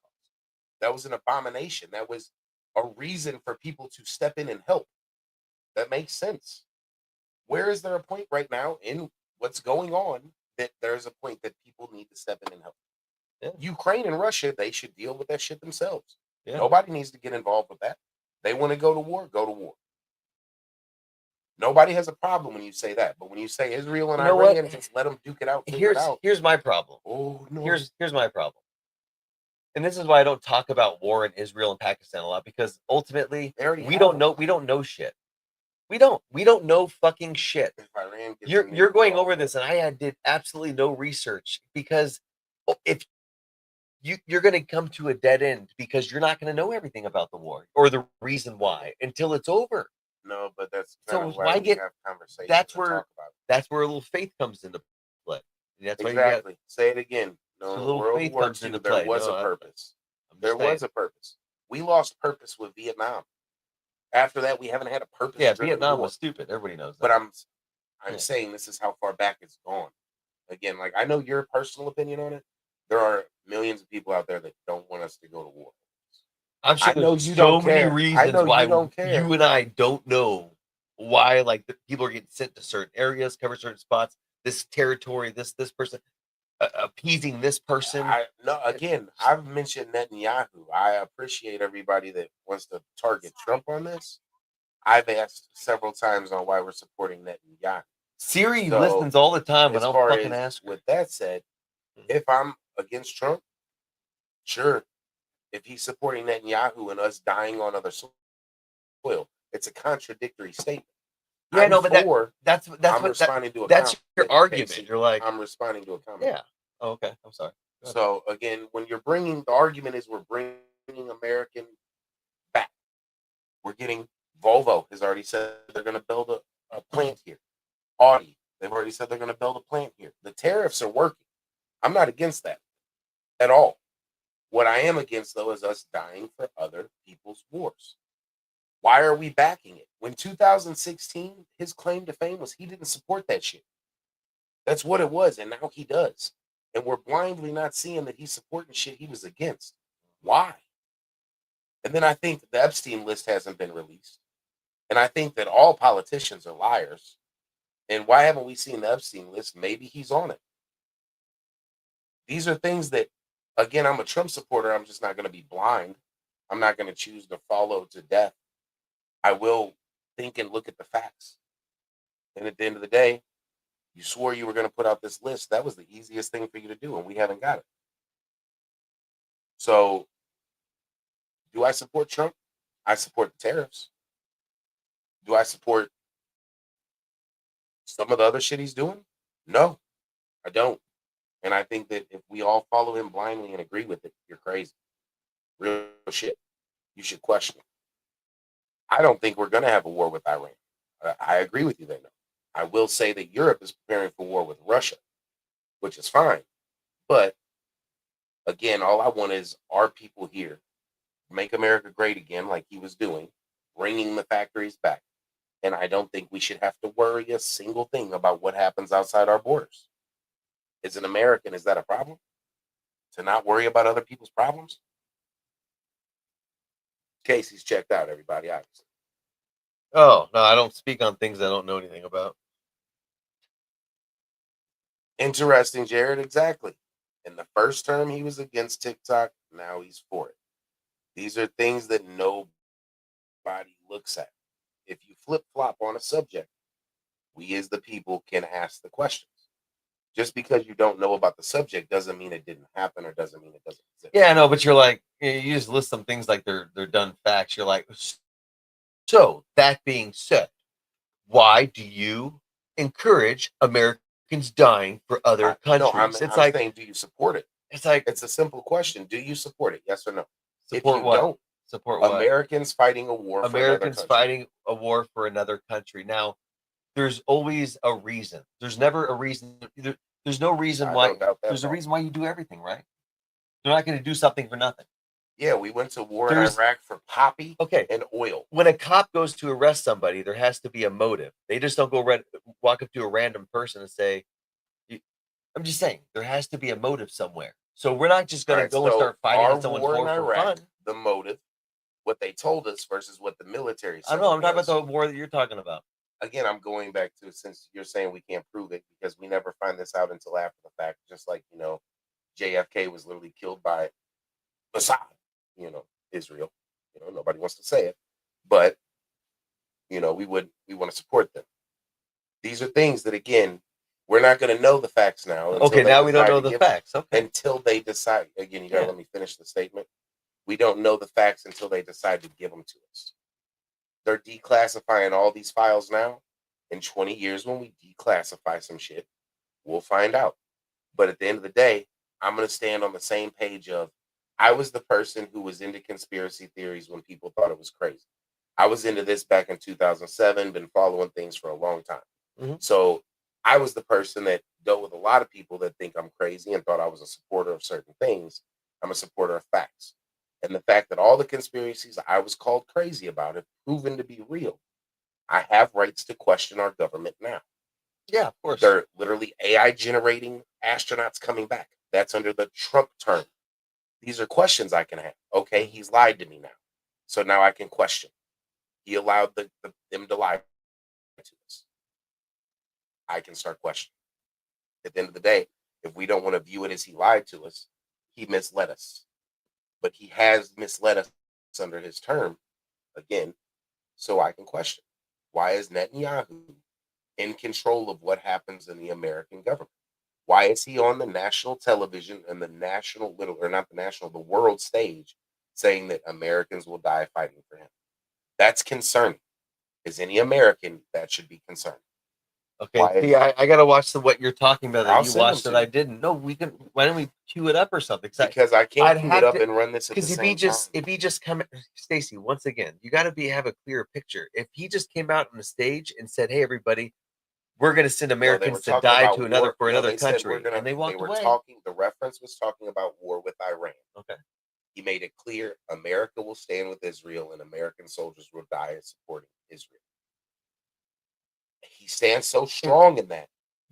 S2: That was an abomination. That was a reason for people to step in and help. That makes sense. Where is there a point right now in what's going on that there's a point that people need to step in and help?
S3: Yeah.
S2: Ukraine and Russia, they should deal with that shit themselves.
S3: Yeah.
S2: Nobody needs to get involved with that. They want to go to war, go to war. Nobody has a problem when you say that, but when you say Israel and Iran, just let them duke it out.
S3: Here's my problem.
S2: Oh no.
S3: Here's my problem. And this is why I don't talk about war in Israel and Pakistan a lot, because ultimately we don't know shit. We don't know fucking shit.
S2: If Iran gets
S3: You're going over this, and I did absolutely no research, because if you're going to come to a dead end, because you're not going to know everything about the war or the reason why until it's over.
S2: No, but that's
S3: So
S2: why
S3: why
S2: we
S3: get
S2: have conversations.
S3: that's
S2: and
S3: where
S2: talk about it.
S3: that's where a little faith comes into play. And that's why
S2: Exactly. Say it again. No,
S3: So a little
S2: World
S3: faith
S2: War
S3: comes
S2: II,
S3: into
S2: there
S3: play.
S2: was
S3: No,
S2: a purpose.
S3: I'm
S2: There
S3: just saying.
S2: was a purpose. We lost purpose with Vietnam. After that, we haven't had a purpose.
S3: Yeah, Vietnam was stupid. Everybody knows that.
S2: But I'm saying this is how far back it's gone. Again, like I know your personal opinion on it. There are millions of people out there that don't want us to go to war.
S3: I'm sure
S2: I know
S3: there's
S2: you
S3: so
S2: don't
S3: many
S2: care.
S3: reasons
S2: I know
S3: why
S2: you don't care.
S3: you and I don't know why, like, the people are getting sent to certain areas, cover certain spots, this territory, this person, appeasing this person.
S2: I've mentioned Netanyahu. I appreciate everybody that wants to target Trump on this. I've asked several times on why we're supporting Netanyahu.
S3: Siri listens all the time when I'm fucking asking.
S2: With that said, if I'm against Trump, sure. If he's supporting Netanyahu and us dying on other soil, it's a contradictory statement.
S3: Yeah, no, but that's
S2: responding to a
S3: that's
S2: comment.
S3: your argument.
S2: Casey.
S3: You're like,
S2: I'm responding to a comment.
S3: yeah. Oh, okay, I'm sorry.
S2: So again, when you're bringing the argument is we're bringing American back. We're getting Volvo has already said they're going to build a plant here. Audi, they've already said they're going to build a plant here. The tariffs are working. I'm not against that at all. What I am against, though, is us dying for other people's wars. Why are we backing it? When 2016, his claim to fame was he didn't support that shit. That's what it was, and now he does. And we're blindly not seeing that he's supporting shit he was against. Why? And then I think the Epstein list hasn't been released. And I think that all politicians are liars. And why haven't we seen the Epstein list? Maybe he's on it. These are things that, again, I'm a Trump supporter. I'm just not going to be blind. I'm not going to choose to follow to death. I will think and look at the facts. And at the end of the day, you swore you were going to put out this list. That was the easiest thing for you to do, and we haven't got it. So, do I support Trump? I support the tariffs. Do I support some of the other shit he's doing? No, I don't. And I think that if we all follow him blindly and agree with it, you're crazy. Real shit. You should question it. I don't think we're going to have a war with Iran. I agree with you there. No. I will say that Europe is preparing for war with Russia, which is fine. But again, all I want is our people here, make America great again, like he was doing, bringing the factories back. And I don't think we should have to worry a single thing about what happens outside our borders. As an American, is that a problem? To not worry about other people's problems? Casey's checked out, everybody, obviously.
S3: Oh, no, I don't speak on things I don't know anything about.
S2: Interesting, Jared, exactly. In the first term, he was against TikTok. Now he's for it. These are things that nobody looks at. If you flip-flop on a subject, we as the people can ask the questions. Just because you don't know about the subject doesn't mean it didn't happen or doesn't mean it doesn't exist.
S3: Yeah, no, but you're like, you just list some things like they're done facts. You're like, so that being said, why do you encourage Americans dying for other countries?
S2: No, I'm saying, do you support it?
S3: It's like
S2: It's a simple question. Do you support it? Yes or no?
S3: support
S2: if you
S3: what?
S2: don't,
S3: Support what?
S2: Americans fighting a war for another
S3: Americans
S2: country.
S3: fighting a war for another country. Now, there's always a reason. There's never a reason. There's no reason
S2: I
S3: why.
S2: don't doubt that
S3: There's
S2: at
S3: a
S2: all.
S3: reason why you do everything, right? You're not going to do something for nothing.
S2: Yeah, we went to war
S3: There's-
S2: in Iraq for poppy
S3: Okay.
S2: and oil.
S3: When a cop goes to arrest somebody, there has to be a motive. They just don't go walk up to a random person and say, I'm just saying, there has to be a motive somewhere. So we're not just going to
S2: Alright,
S3: go and
S2: so
S3: start fighting
S2: our
S3: at someone's
S2: war
S3: war
S2: in
S3: for
S2: Iraq,
S3: fun.
S2: the motive, what they told us versus what the military said.
S3: I don't know. I'm talking
S2: was.
S3: about the war that you're talking about.
S2: Again, I'm going back to, since you're saying we can't prove it because we never find this out until after the fact, just like, JFK was literally killed by Assad, Israel. Nobody wants to say it, but we want to support them. These are things that, again, we're not going to know the facts now.
S3: Okay, now we don't know the facts. Okay.
S2: Until they decide. Again, you got to let me finish the statement. We don't know the facts until they decide to give them to us. They're declassifying all these files now. In 20 years, when we declassify some shit, we'll find out. But at the end of the day, I'm going to stand on the same page of, I was the person who was into conspiracy theories when people thought it was crazy. I was into this back in 2007, been following things for a long time.
S3: Mm-hmm.
S2: So I was the person that dealt with a lot of people that think I'm crazy and thought I was a supporter of certain things. I'm a supporter of facts. And the fact that all the conspiracies I was called crazy about have proven to be real. I have rights to question our government now.
S3: Yeah, of course.
S2: They're literally AI generating astronauts coming back. That's under the Trump term. These are questions I can have. Okay, he's lied to me now. So now I can question. He allowed them to lie to us. I can start questioning. At the end of the day, if we don't want to view it as he lied to us, he misled us. But he has misled us under his term, again, so I can question. Why is Netanyahu in control of what happens in the American government? Why is he on the national television and the the world stage saying that Americans will die fighting for him? That's concerning. As any American, that should be concerning.
S3: Okay, see, I got to watch what you're talking about that
S2: I'll
S3: you
S2: send
S3: watched
S2: them
S3: that
S2: to
S3: I didn't. No, we can. Why don't we cue it up or something?
S2: Because I can't
S3: I'd
S2: cue
S3: have
S2: it up
S3: to-
S2: and run this at the
S3: Because
S2: same time.
S3: if he just come, Stacy, once again, you got to have a clear picture. If he just came out on the stage and said, "Hey, everybody, we're going to send
S2: No, they were
S3: Americans to
S2: talking
S3: die
S2: about
S3: to another
S2: war.
S3: for
S2: No,
S3: another
S2: they said
S3: country," and they walked away.
S2: The reference was talking about war with Iran.
S3: Okay.
S2: He made it clear America will stand with Israel and American soldiers will die as supporting Israel. He stands so strong in that.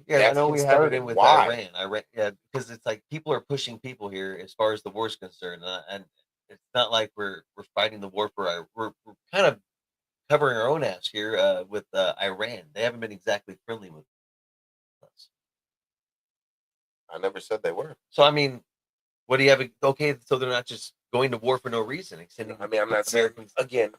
S3: Yeah, I
S2: That's
S3: know we have it in
S2: concerning.
S3: with
S2: Why?
S3: Iran. Yeah, because it's like people are pushing people here as far as the war's concerned, and it's not like we're fighting the war for we're kind of covering our own ass here with Iran. They haven't been exactly friendly with us.
S2: I never said they were.
S3: So I mean, what do you have? Okay, so they're not just going to war for no reason. Extending.
S2: I mean, I'm not saying, again,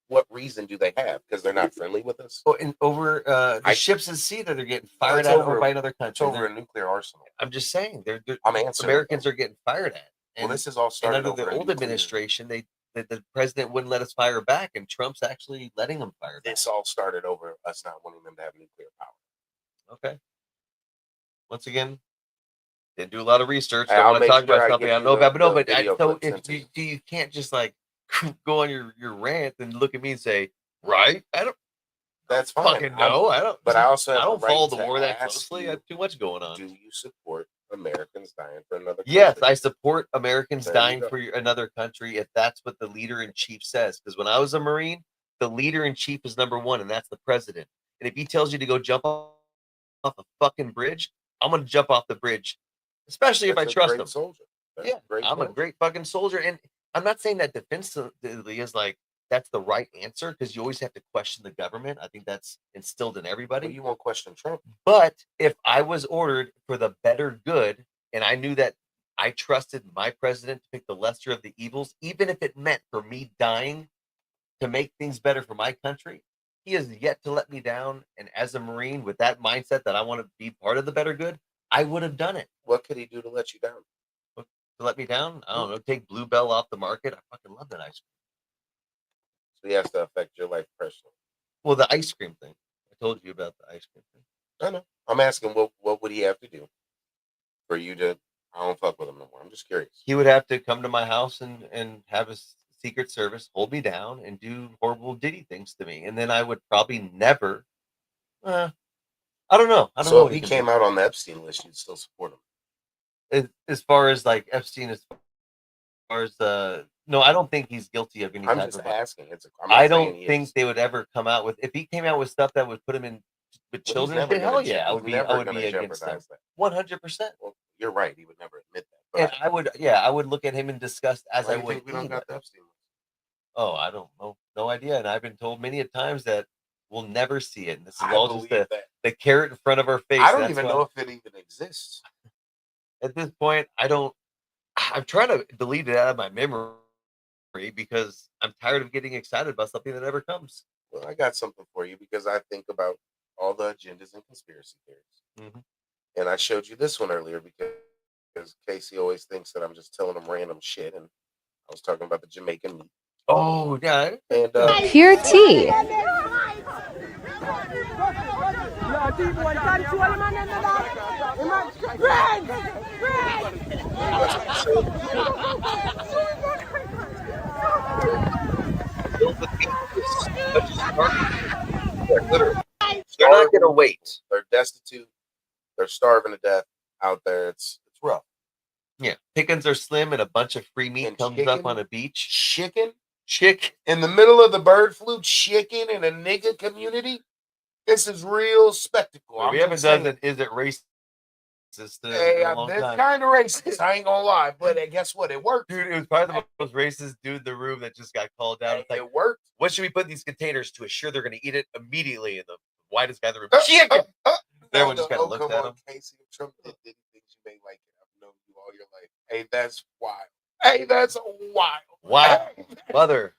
S2: what reason do they have? Because they're not friendly with us?
S3: Oh, and over the ships at sea that are getting fired
S2: it's
S3: at
S2: over-
S3: by another
S2: It's
S3: country.
S2: over a nuclear arsenal.
S3: I'm just saying,
S2: I'm answering.
S3: Americans are getting fired at.
S2: Well, this is all started
S3: under
S2: over
S3: the
S2: a
S3: old
S2: nuclear-
S3: administration, the president wouldn't let us fire back, and Trump's actually letting them fire back.
S2: This all started over us not wanting them to have nuclear power.
S3: Okay. Once again, didn't do a lot of research.
S2: Hey,
S3: Don't
S2: I'll
S3: want to
S2: make
S3: talk
S2: sure
S3: about
S2: I
S3: something
S2: get
S3: I
S2: you
S3: know
S2: the-
S3: about. But no,
S2: the
S3: but
S2: video
S3: so
S2: clip
S3: if
S2: sent to you.
S3: you can't just like go on your rant and look at me and say, right? I don't
S2: That's fine.
S3: fucking know. I don't.
S2: But I also have
S3: I don't
S2: the right
S3: follow the
S2: to
S3: war that
S2: ask
S3: closely.
S2: you,
S3: I have too much going on.
S2: Do you support Americans dying for another country?
S3: Yes, I support Americans
S2: There you
S3: dying
S2: go.
S3: for another country if that's what the leader in chief says. Because when I was a Marine, the leader in chief is number one, and that's the president. And if he tells you to go jump off a fucking bridge, I'm going to jump off the bridge, especially if I
S2: That's a
S3: trust
S2: great
S3: him.
S2: soldier. That's
S3: Yeah,
S2: a great
S3: I'm a
S2: soldier.
S3: great fucking soldier. And I'm not saying that defensively is like that's the right answer because you always have to question the government. I think that's instilled in everybody.
S2: Well, you won't question Trump.
S3: But if I was ordered for the better good, and I knew that I trusted my president to pick the lesser of the evils, even if it meant for me dying to make things better for my country, he has yet to let me down. And as a Marine, with that mindset that I want to be part of the better good, I would have done it.
S2: What could he do to let you down?
S3: To let me down, I don't know, take Bluebell off the market. I fucking love that ice cream.
S2: So he has to affect your life personally.
S3: Well, the ice cream thing. I told you about the ice cream thing.
S2: I know. I'm asking what would he have to do for you to I don't fuck with him no more. I'm just curious.
S3: He would have to come to my house and have his Secret Service hold me down and do horrible Diddy things to me, and then I would probably never. I don't know. I don't know
S2: So
S3: what
S2: if he
S3: can
S2: came
S3: do.
S2: out on the Epstein list, you'd still support him.
S3: As far as like Epstein, as far as no, I don't think he's guilty of any
S2: I'm
S3: type
S2: just
S3: of.
S2: asking. I'm not
S3: I
S2: saying
S3: don't
S2: he
S3: think
S2: is.
S3: they would ever come out with if he came out with stuff that would put him in with
S2: Well, he's
S3: children.
S2: never
S3: Hell
S2: gonna
S3: yeah, I would
S2: he's
S3: be. I
S2: never
S3: would be
S2: gonna
S3: against them.
S2: jeopardize that.
S3: 100%.
S2: Well, you're right. He would never admit that. But
S3: And I would, yeah, I would look at him in disgust as
S2: why
S3: I
S2: do you
S3: would.
S2: think we don't got the Epstein list?
S3: Oh, I don't know, no idea. And I've been told many a times that we'll never see it. And this is
S2: I
S3: all just
S2: believe that.
S3: the carrot in front of our face.
S2: I don't
S3: That's
S2: even
S3: why,
S2: know if it even exists.
S3: at this point, I don't. I'm trying to delete it out of my memory because I'm tired of getting excited about something that never comes.
S2: Well, I got something for you because I think about all the agendas and conspiracy theories. And I showed you this one earlier because Casey always thinks that I'm just telling him random shit. And I was talking about the Jamaican meat.
S3: Oh, yeah.
S2: And
S8: Pure tea.
S3: Literally. They're not going to wait.
S2: They're destitute. They're starving to death out there. It's rough.
S3: Yeah. Pickings are slim and a bunch of free meat
S2: And
S3: comes
S2: chicken?
S3: up on a beach.
S2: Chicken
S3: Chick.
S2: in the middle of the bird flu, chicken in a nigga community. This is real spectacle.
S3: We haven't done it. Is it racist?
S2: Hey,
S3: in a long
S2: that's
S3: time.
S2: kind of racist. I ain't gonna lie, but guess what? It worked.
S3: Dude, it was probably the most racist dude in the room that just got called out. It's like,
S2: It worked.
S3: what should we put in these containers to assure they're going to eat it immediately? And the whitest guy in the room, chicken. Everyone just kind of looked at him.
S2: Casey, if Trump did things you may like it. I've known you all your life. Hey, that's wild. Hey, that's wild.
S3: Wow, mother.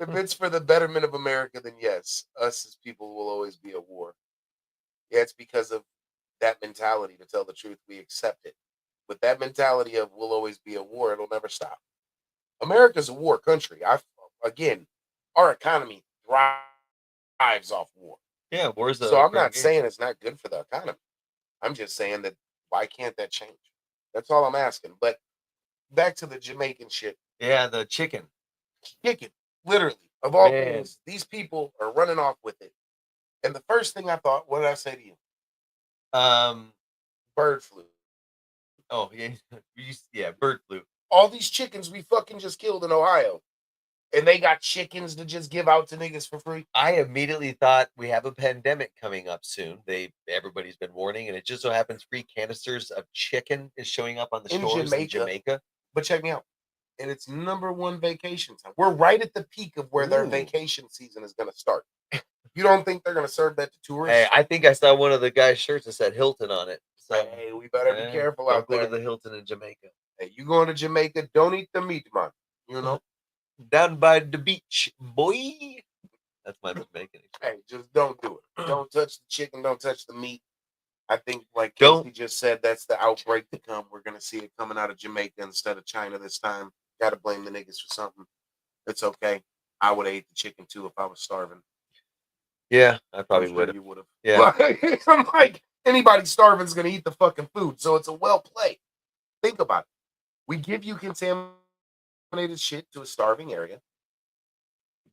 S2: If it's for the betterment of America, then yes, us as people will always be at war. Yeah, it's because of that mentality. To tell the truth, we accept it. With that mentality of we'll always be at war, it'll never stop. America's a war country. Again, our economy thrives off war.
S3: Yeah, war's
S2: So I'm not saying it's not good for the economy. I'm just saying that why can't that change? That's all I'm asking. But back to the Jamaican shit.
S3: Yeah, the chicken.
S2: Chicken, literally. Of all
S3: Man.
S2: things, these people are running off with it. And the first thing I thought, what did I say to you? Bird flu.
S3: Oh yeah, yeah, bird flu.
S2: All these chickens we fucking just killed in Ohio. And they got chickens to just give out to niggas for free.
S3: I immediately thought we have a pandemic coming up soon. Everybody's been warning, and it just so happens free canisters of chicken is showing up on the shores in Jamaica.
S2: But check me out. And it's #1 vacation time. We're right at the peak of where their
S3: Ooh.
S2: vacation season is going to start. You don't think they're going to serve that to tourists?
S3: Hey, I think I saw one of the guy's shirts that said Hilton on it. So
S2: Hey, we better be careful
S3: don't
S2: out
S3: go
S2: there.
S3: to the Hilton in Jamaica.
S2: Hey, you going to Jamaica? Don't eat the meat, man. You know.
S3: Down by the beach, boy. That's my Jamaican.
S2: Hey, just don't do it. Don't touch the chicken. Don't touch the meat. I think, like
S3: Don't.
S2: Casey just said, that's the outbreak to come. We're gonna see it coming out of Jamaica instead of China this time. Got to blame the niggas for something. It's okay. I would have ate the chicken too if I was starving.
S3: Yeah, I probably
S2: I'm sure
S3: would have.
S2: You would have.
S3: Yeah.
S2: I'm like, anybody starving is gonna eat the fucking food, so it's a well play. Think about it. We give you contaminated shit to a starving area.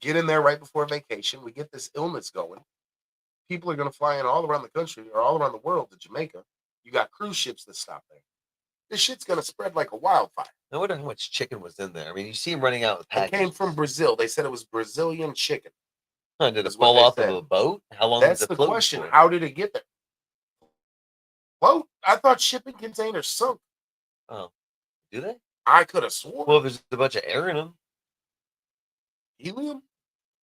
S2: Get in there right before vacation. We get this illness going. People are going to fly in all around the country or all around the world to Jamaica. You got cruise ships that stop there. This shit's going to spread like a wildfire.
S3: I wonder how much chicken was in there. I mean, you see him running out with
S2: It
S3: packages.
S2: came from Brazil. They said it was Brazilian chicken.
S3: Huh, did it
S2: is what
S3: fall
S2: they
S3: off
S2: said.
S3: of a boat? How long
S2: That's
S3: did it
S2: the
S3: float
S2: question.
S3: for?
S2: How did it get there? Well, I thought shipping containers sunk.
S3: Oh, do they?
S2: I could have sworn.
S3: Well, there's a bunch of air in them.
S2: Helium?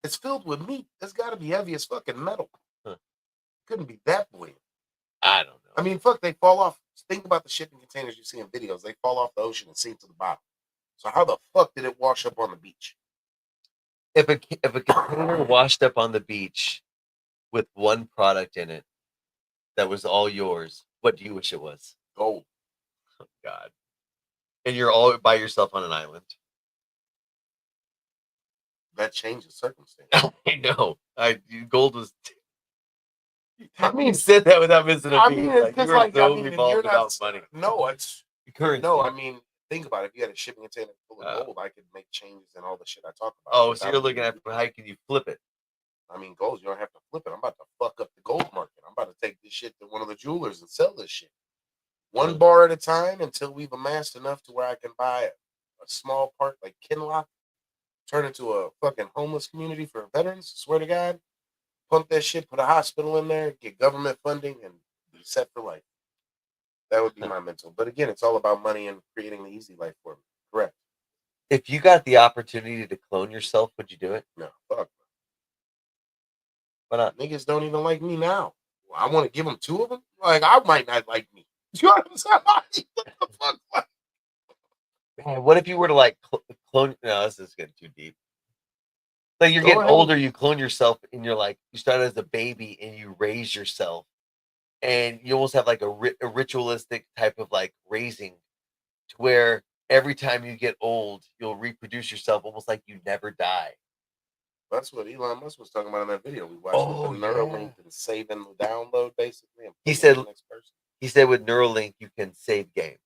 S2: It's filled with meat. It's got to be heavy as fucking metal.
S3: Huh.
S2: Couldn't be that buoyant.
S3: I don't know.
S2: I mean, fuck, they fall off. Think about the shipping containers you see in videos. They fall off the ocean and sink to the bottom. So how the fuck did it wash up on the beach?
S3: If a container washed up on the beach with one product in it that was all yours, what do you wish it was?
S2: Gold.
S3: Oh, God. And you're all by yourself on an island.
S2: That changes circumstance.
S3: I know. Gold was.
S2: I mean,
S3: you said that without missing a
S2: I
S3: beat.
S2: mean, it's
S3: Like,
S2: just
S3: you are
S2: like,
S3: so
S2: I mean,
S3: revolved
S2: you're
S3: about
S2: not,
S3: money.
S2: no, it's,
S3: Currency.
S2: No, I mean, think about it. If you had a shipping container full of gold, I could make changes in all the shit I talk about.
S3: Oh, so you're looking at how can you flip it?
S2: I mean, gold, you don't have to flip it. I'm about to fuck up the gold market. I'm about to take this shit to one of the jewelers and sell this shit. One bar at a time until we've amassed enough to where I can buy a small part like Kinlock, turn it to a fucking homeless community for veterans. Swear to God. Pump that shit, put a hospital in there, get government funding, and be set for life. That would be my mental. But again, it's all about money and creating the easy life for me. Correct.
S3: If you got the opportunity to clone yourself, would you do it?
S2: No, fuck.
S3: Why not?
S2: Niggas don't even like me now. I want to give them 2 of them. Like, I might not like me. You know what I'm saying? What the fuck?
S3: Man, what if you were to like clone? No, this is getting too deep. Like you're
S2: Go
S3: getting
S2: ahead.
S3: older, you clone yourself, and you're like you start as a baby and you raise yourself, and you almost have like a ritualistic type of like raising, to where every time you get old, you'll reproduce yourself almost like you never die.
S2: That's what Elon Musk was talking about in that video we watched
S3: Oh,
S2: with the Neuralink and saving the download, basically. And
S3: He
S2: putting it
S3: said-
S2: in the next person.
S3: He said with Neuralink you can save game.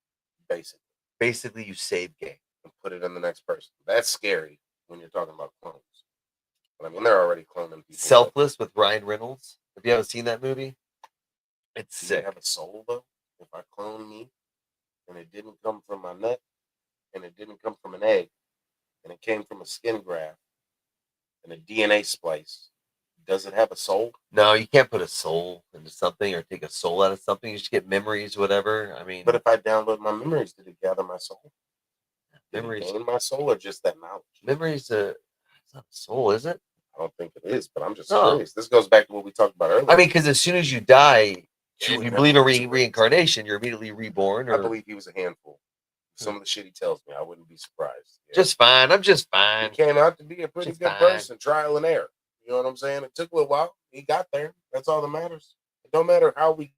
S2: Basically,
S3: Basically, you save game.
S2: and put it in the next person. That's scary when you're talking about clones. But I mean, they're already cloning people.
S3: Selfless with Ryan Reynolds. If you haven't seen that movie, it's
S2: Do you
S3: sick.
S2: have a soul though? If I clone me, and it didn't come from my nut, and it didn't come from an egg, and it came from a skin graft, and a DNA splice, does it have a soul?
S3: No, you can't put a soul into something or take a soul out of something. You just get memories, whatever. I mean,
S2: But if I download my memories, did it gather my soul? Did
S3: memories,
S2: it gain my soul, or just that knowledge?
S3: memories. It's not a soul, is it?
S2: I don't think it is, but I'm just
S3: No.
S2: curious. This goes back to what we talked about earlier.
S3: I mean, because as soon as you die, if
S2: True
S3: you believe in
S2: memories.
S3: reincarnation, you're immediately reborn.
S2: I
S3: Or
S2: believe he was a handful. Some of the shit he tells me, I wouldn't be surprised. Yeah.
S3: just fine. I'm just
S2: He
S3: fine.
S2: came out to be a pretty
S3: Just
S2: good
S3: fine.
S2: person, trial and error. You know what I'm saying? It took a little while. He got there. That's all that matters. It don't matter how we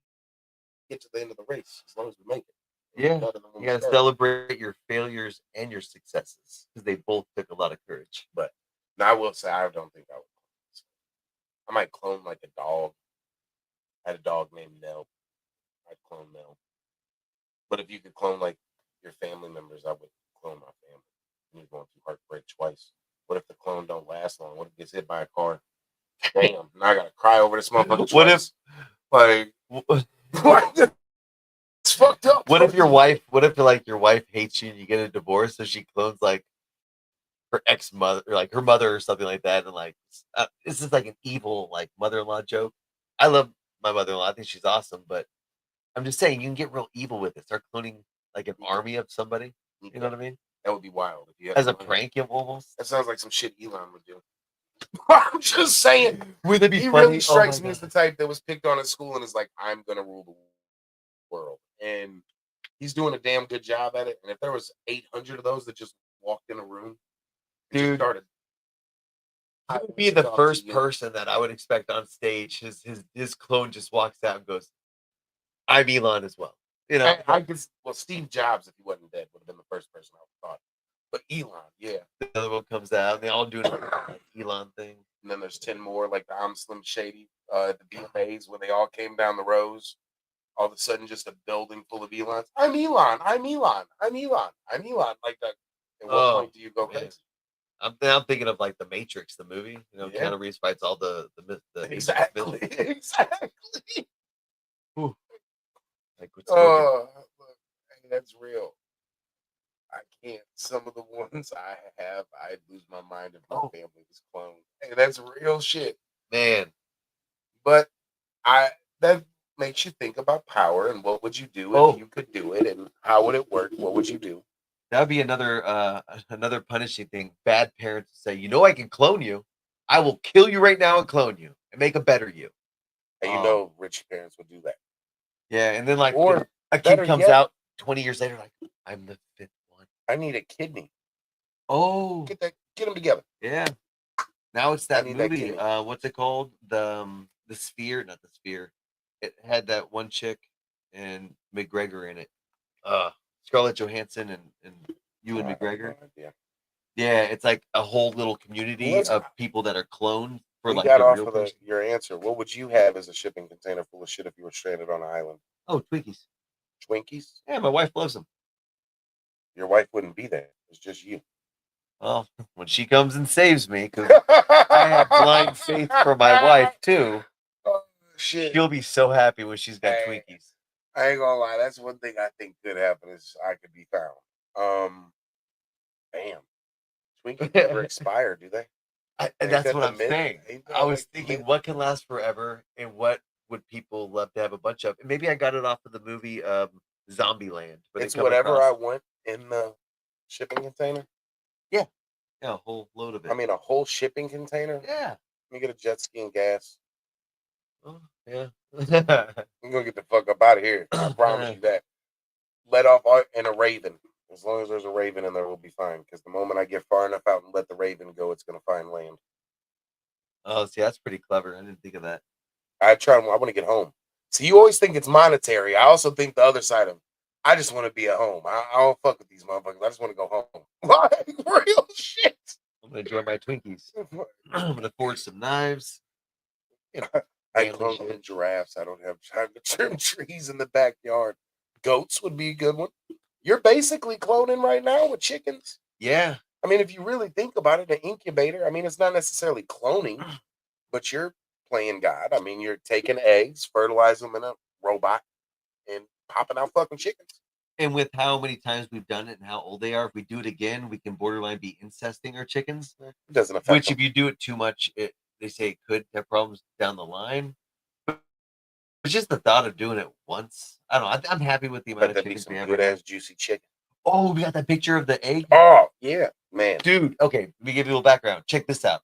S2: get to the end of the race, as long as we make it.
S3: Yeah.
S2: Better than when
S3: You
S2: we
S3: got to
S2: started.
S3: celebrate your failures and your successes because they both took a lot of courage.
S2: But now I will say, I don't think I would. I might clone like a dog. I had a dog named Nell. I'd clone Nell. But if you could clone like your family members, I would clone my family. You're going through heartbreak twice. What if the clone don't last long? What if it gets hit by a car? Damn, now I gotta cry over this motherfucker twice.
S3: What if-
S2: Like, what? It's fucked up.
S3: What if your wife? What if like your wife hates you and you get a divorce, so she clones like her ex mother, or like her mother or something like that, and like this is like an evil like mother-in-law joke. I love my mother-in-law. I think she's awesome, but I'm just saying you can get real evil with it. Start cloning like an army of somebody. You know what I mean?
S2: That would be wild. If you had
S3: As a
S2: clone.
S3: prank, almost.
S2: That sounds like some shit Elon would do. I'm just saying.
S3: Would it be
S2: He
S3: funny?
S2: really strikes
S3: Oh
S2: me
S3: my
S2: as the
S3: God.
S2: type that was picked on at school and is like, I'm gonna rule the world. And he's doing a damn good job at it. And if there was 800 of those that just walked in a room, and just
S3: Dude,
S2: started.
S3: He would be the first person that I would expect on stage. His clone just walks out and goes, "I'm Elon as well." You know,
S2: I could. Well, Steve Jobs, if he wasn't dead, would have been the first person I would have thought. But Elon, yeah.
S3: the other one comes out and they all do an Elon thing.
S2: And then there's 10 more, like the I'm Slim Shady at the VMAs when they all came down the rows. All of a sudden, just a building full of Elons. I'm Elon. I'm Elon. I'm Elon. I'm Elon. Like that. At what
S3: Oh,
S2: point do you go
S3: man.
S2: crazy?
S3: I'm thinking of like the Matrix, the movie. You know,
S2: Yeah.
S3: Keanu Reeves fights all the
S2: Exactly. Exactly.
S3: Like, what's
S2: Oh, look, hey, that's real. I can't. Some of the ones I have, I'd lose my mind if my family was cloned. Hey, that's real shit.
S3: man?
S2: But that makes you think about power and what would you do if you could do it and how would it work? What would you do?
S3: That would be another punishing thing. Bad parents say, "You know, I can clone you. I will kill you right now and clone you and make a better you."
S2: And you know, rich parents would do that.
S3: Yeah, and then like
S2: Or
S3: a kid
S2: better
S3: comes
S2: yet-
S3: out 20 years later, like, "I'm the fifth one."
S2: I need a kidney.
S3: Oh,
S2: Get them together.
S3: yeah. Now it's that
S2: need that
S3: movie.
S2: kidney.
S3: What's it called? The Sphere, not the Sphere. It had that one chick and McGregor in it. Scarlett Johansson and Ewan McGregor. Yeah, it's like a whole little community
S2: Let's-
S3: of people that are cloned for
S2: We
S3: like
S2: got
S3: a
S2: off
S3: real
S2: of
S3: person.
S2: your answer. What would you have as a shipping container full of shit if you were stranded on an island?
S3: Oh, Twinkies.
S2: Twinkies?
S3: Yeah, my wife loves them.
S2: Your wife wouldn't be there. It's just you.
S3: Well, when she comes and saves me, because I have blind faith for my wife too.
S2: Oh, shit.
S3: She'll be so happy when she's got
S2: Hey.
S3: Twinkies.
S2: I ain't gonna lie. That's one thing I think could happen is I could be found. Damn. Twinkies never expire, do they?
S3: And
S2: Ain't
S3: that's
S2: that
S3: what
S2: the
S3: I'm
S2: myth?
S3: saying.
S2: Ain't that
S3: I was
S2: like the
S3: thinking,
S2: myth?
S3: what can last forever, and what would people love to have a bunch of? And maybe I got it off of the movie Zombieland. Where
S2: It's
S3: they come
S2: whatever
S3: across,
S2: I want in the shipping container.
S3: yeah, a whole load of it.
S2: I mean, a whole shipping container.
S3: yeah.
S2: Let me get a jet ski and gas.
S3: Oh, yeah.
S2: I'm gonna get the fuck up out of here. I promise you that. Let off in a raven. As long as there's a raven in there, we'll be fine. Because the moment I get far enough out and let the raven go, it's gonna find land.
S3: Oh, see, that's pretty clever. I didn't think of that.
S2: I want to get home. So you always think it's monetary. I also think the other side of it. I just want to be at home. I don't fuck with these motherfuckers. I just want to go home. Like, real shit.
S3: I'm gonna enjoy my Twinkies. I'm gonna forge some knives.
S2: I
S3: manly
S2: clone
S3: shit.
S2: some giraffes. I don't have time to trim trees in the backyard. Goats would be a good one. You're basically cloning right now with chickens.
S3: Yeah.
S2: I mean, if you really think about it, an incubator, I mean, it's not necessarily cloning, but you're playing God. I mean, you're taking eggs, fertilizing them in a robot, and popping out fucking chickens.
S3: And with how many times we've done it and how old they are, if we do it again, we can borderline be incesting our chickens.
S2: It doesn't affect
S3: Which,
S2: them.
S3: if you do it too much, they say it could have problems down the line. But it's just the thought of doing it once. I don't know. I'm happy with the amount
S2: But
S3: of
S2: that'd be
S3: chickens
S2: some
S3: we have
S2: good
S3: right now.
S2: ass juicy chicken.
S3: Oh, we got that picture of the egg.
S2: Oh, yeah, man.
S3: Dude, okay, let me give you a little background. Check this out.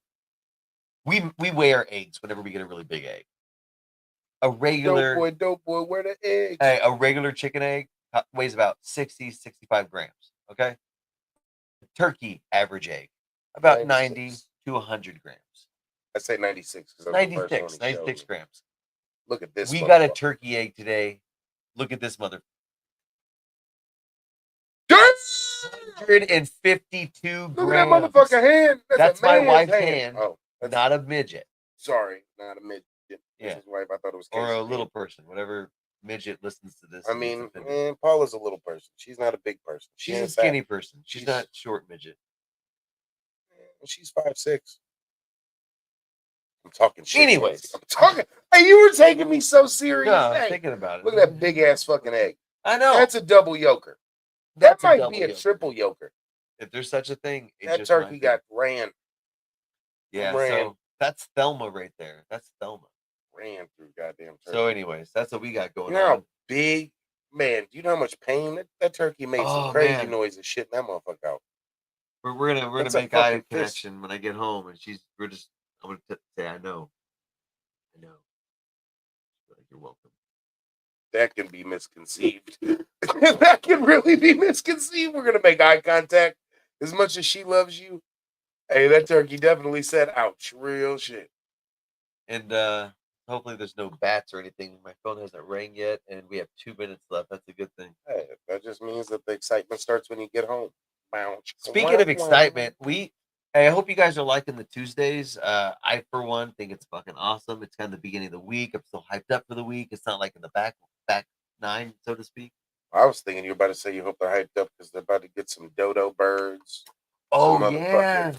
S3: We weigh our eggs whenever we get a really big egg. A regular
S2: Dope boy, where the eggs?
S3: a regular chicken egg weighs about 60, 65 grams. Okay. Turkey average egg, about 90
S2: 96.
S3: to 100 grams.
S2: I say 96 because that's the first one
S3: 96,
S2: he showed
S3: 96
S2: me.
S3: grams.
S2: Look at this.
S3: We got a
S2: motherfucker.
S3: turkey egg today. Look at this mother.
S2: Damn!
S3: 152
S2: Look
S3: grams.
S2: at that motherfucker hand.
S3: That's
S2: a
S3: my
S2: man's
S3: wife's hand,
S2: Oh, that's,
S3: not a midget
S2: sorry, not a midget. That's
S3: Yeah.
S2: his wife. I thought it was
S3: or a
S2: Casey's
S3: little
S2: hand.
S3: person. Whatever midget listens to this.
S2: I
S3: and gets
S2: mean,
S3: offended.
S2: Paula's a little person. She's not a big person. She
S3: She's a
S2: ain't fat.
S3: skinny person. She's
S2: She's-
S3: not short midget.
S2: She's 5'6". I'm talking shit.
S3: Anyways.
S2: Nancy. I'm talking. Hey, you were taking me so serious.
S3: No, I'm
S2: Hey,
S3: thinking about it.
S2: look at that big ass fucking egg.
S3: I know.
S2: That's a double yolker.
S3: That's
S2: That might
S3: double
S2: be a
S3: yolk.
S2: triple yolker.
S3: If there's such a thing, it
S2: That
S3: just might
S2: turkey
S3: be.
S2: got ran
S3: Yeah,
S2: ran.
S3: so that's Thelma right there. That's Thelma.
S2: through goddamn turkey.
S3: So, anyways, that's what we got going
S2: You know how
S3: on.
S2: big, man, do you know how much pain that turkey made? Some
S3: Oh,
S2: crazy
S3: man.
S2: noises shitting that motherfucker out.
S3: We're gonna
S2: That's a
S3: make eye
S2: fucking fist.
S3: connection when I get home, and I'm gonna say I know. Like, you're welcome.
S2: That can be misconceived. That can really be misconceived. We're gonna make eye contact. As much as she loves you, hey, that turkey definitely said ouch. Real shit.
S3: And hopefully there's no bats or anything. My phone hasn't rang yet, and we have 2 minutes left. That's a good thing.
S2: Hey, that just means that the excitement starts when you get home.
S3: Speaking of excitement, I hope you guys are liking the Tuesdays. I, for one, think it's fucking awesome. It's kind of the beginning of the week. I'm still hyped up for the week. It's not like in the back nine, so to speak.
S2: I was thinking you were about to say you hope they're hyped up because they're about to get some dodo birds.
S3: Oh,
S2: some
S3: yeah.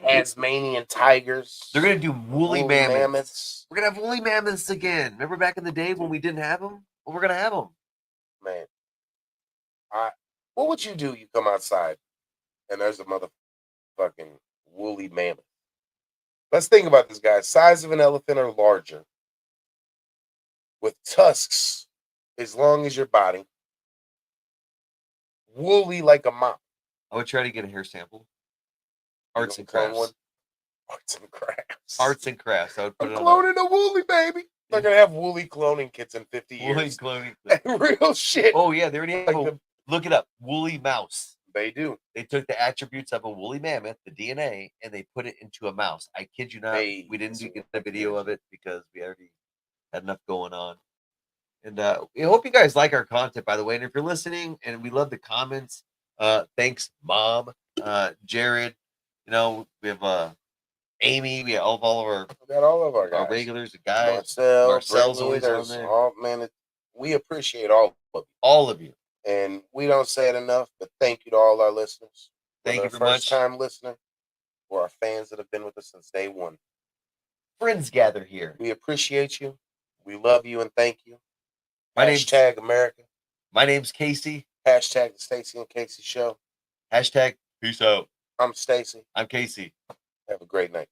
S2: Tasmanian tigers.
S3: They're going to do woolly mammoths.
S2: mammoths.
S3: We're going to have woolly mammoths again. Remember back in the day when we didn't have them? Well, we're going to have them.
S2: Man, what would you do? You come outside and there's a motherfucking woolly mammoth. Let's think about this guy. Size of an elephant or larger. With tusks as long as your body. Woolly like a mop.
S3: I would try to get a hair sample.
S2: You
S3: Arts and
S2: gonna clone
S3: crafts.
S2: one? Arts and crafts.
S3: Arts and crafts. I would put
S2: I'm
S3: it on
S2: cloning a woolly baby. They're gonna have woolly cloning kits in 50
S3: woolly
S2: years.
S3: cloning.
S2: Real shit.
S3: Oh, yeah. They already have
S2: Like
S3: look it up. Woolly mouse.
S2: They do.
S3: They took the attributes of a woolly mammoth, the DNA, and they put it into a mouse. I kid you not.
S2: Hey,
S3: we didn't
S2: so
S3: get a video of it because we already had enough going on. And we hope you guys like our content, by the way. And if you're listening, and we love the comments, thanks, Mom, Jared. You know, we have Amy. We have all of our
S2: We got all of our guys.
S3: regulars, the guys.
S2: Marcel's
S3: Marcel's
S2: always
S3: always on there.
S2: Oh man, we appreciate all of you.
S3: All of you.
S2: And we don't say it enough, but thank you to all our listeners.
S3: Thank you
S2: Whether a
S3: very much.
S2: first-time listener or our fans that have been with us since day one.
S3: Friends gather here.
S2: We appreciate you. We love you and thank you.
S3: My name's
S2: Hashtag America.
S3: My name's Casey.
S2: Hashtag the Stacy and Casey Show.
S3: Hashtag peace out.
S2: I'm Stacy.
S3: I'm Casey.
S2: Have a great night.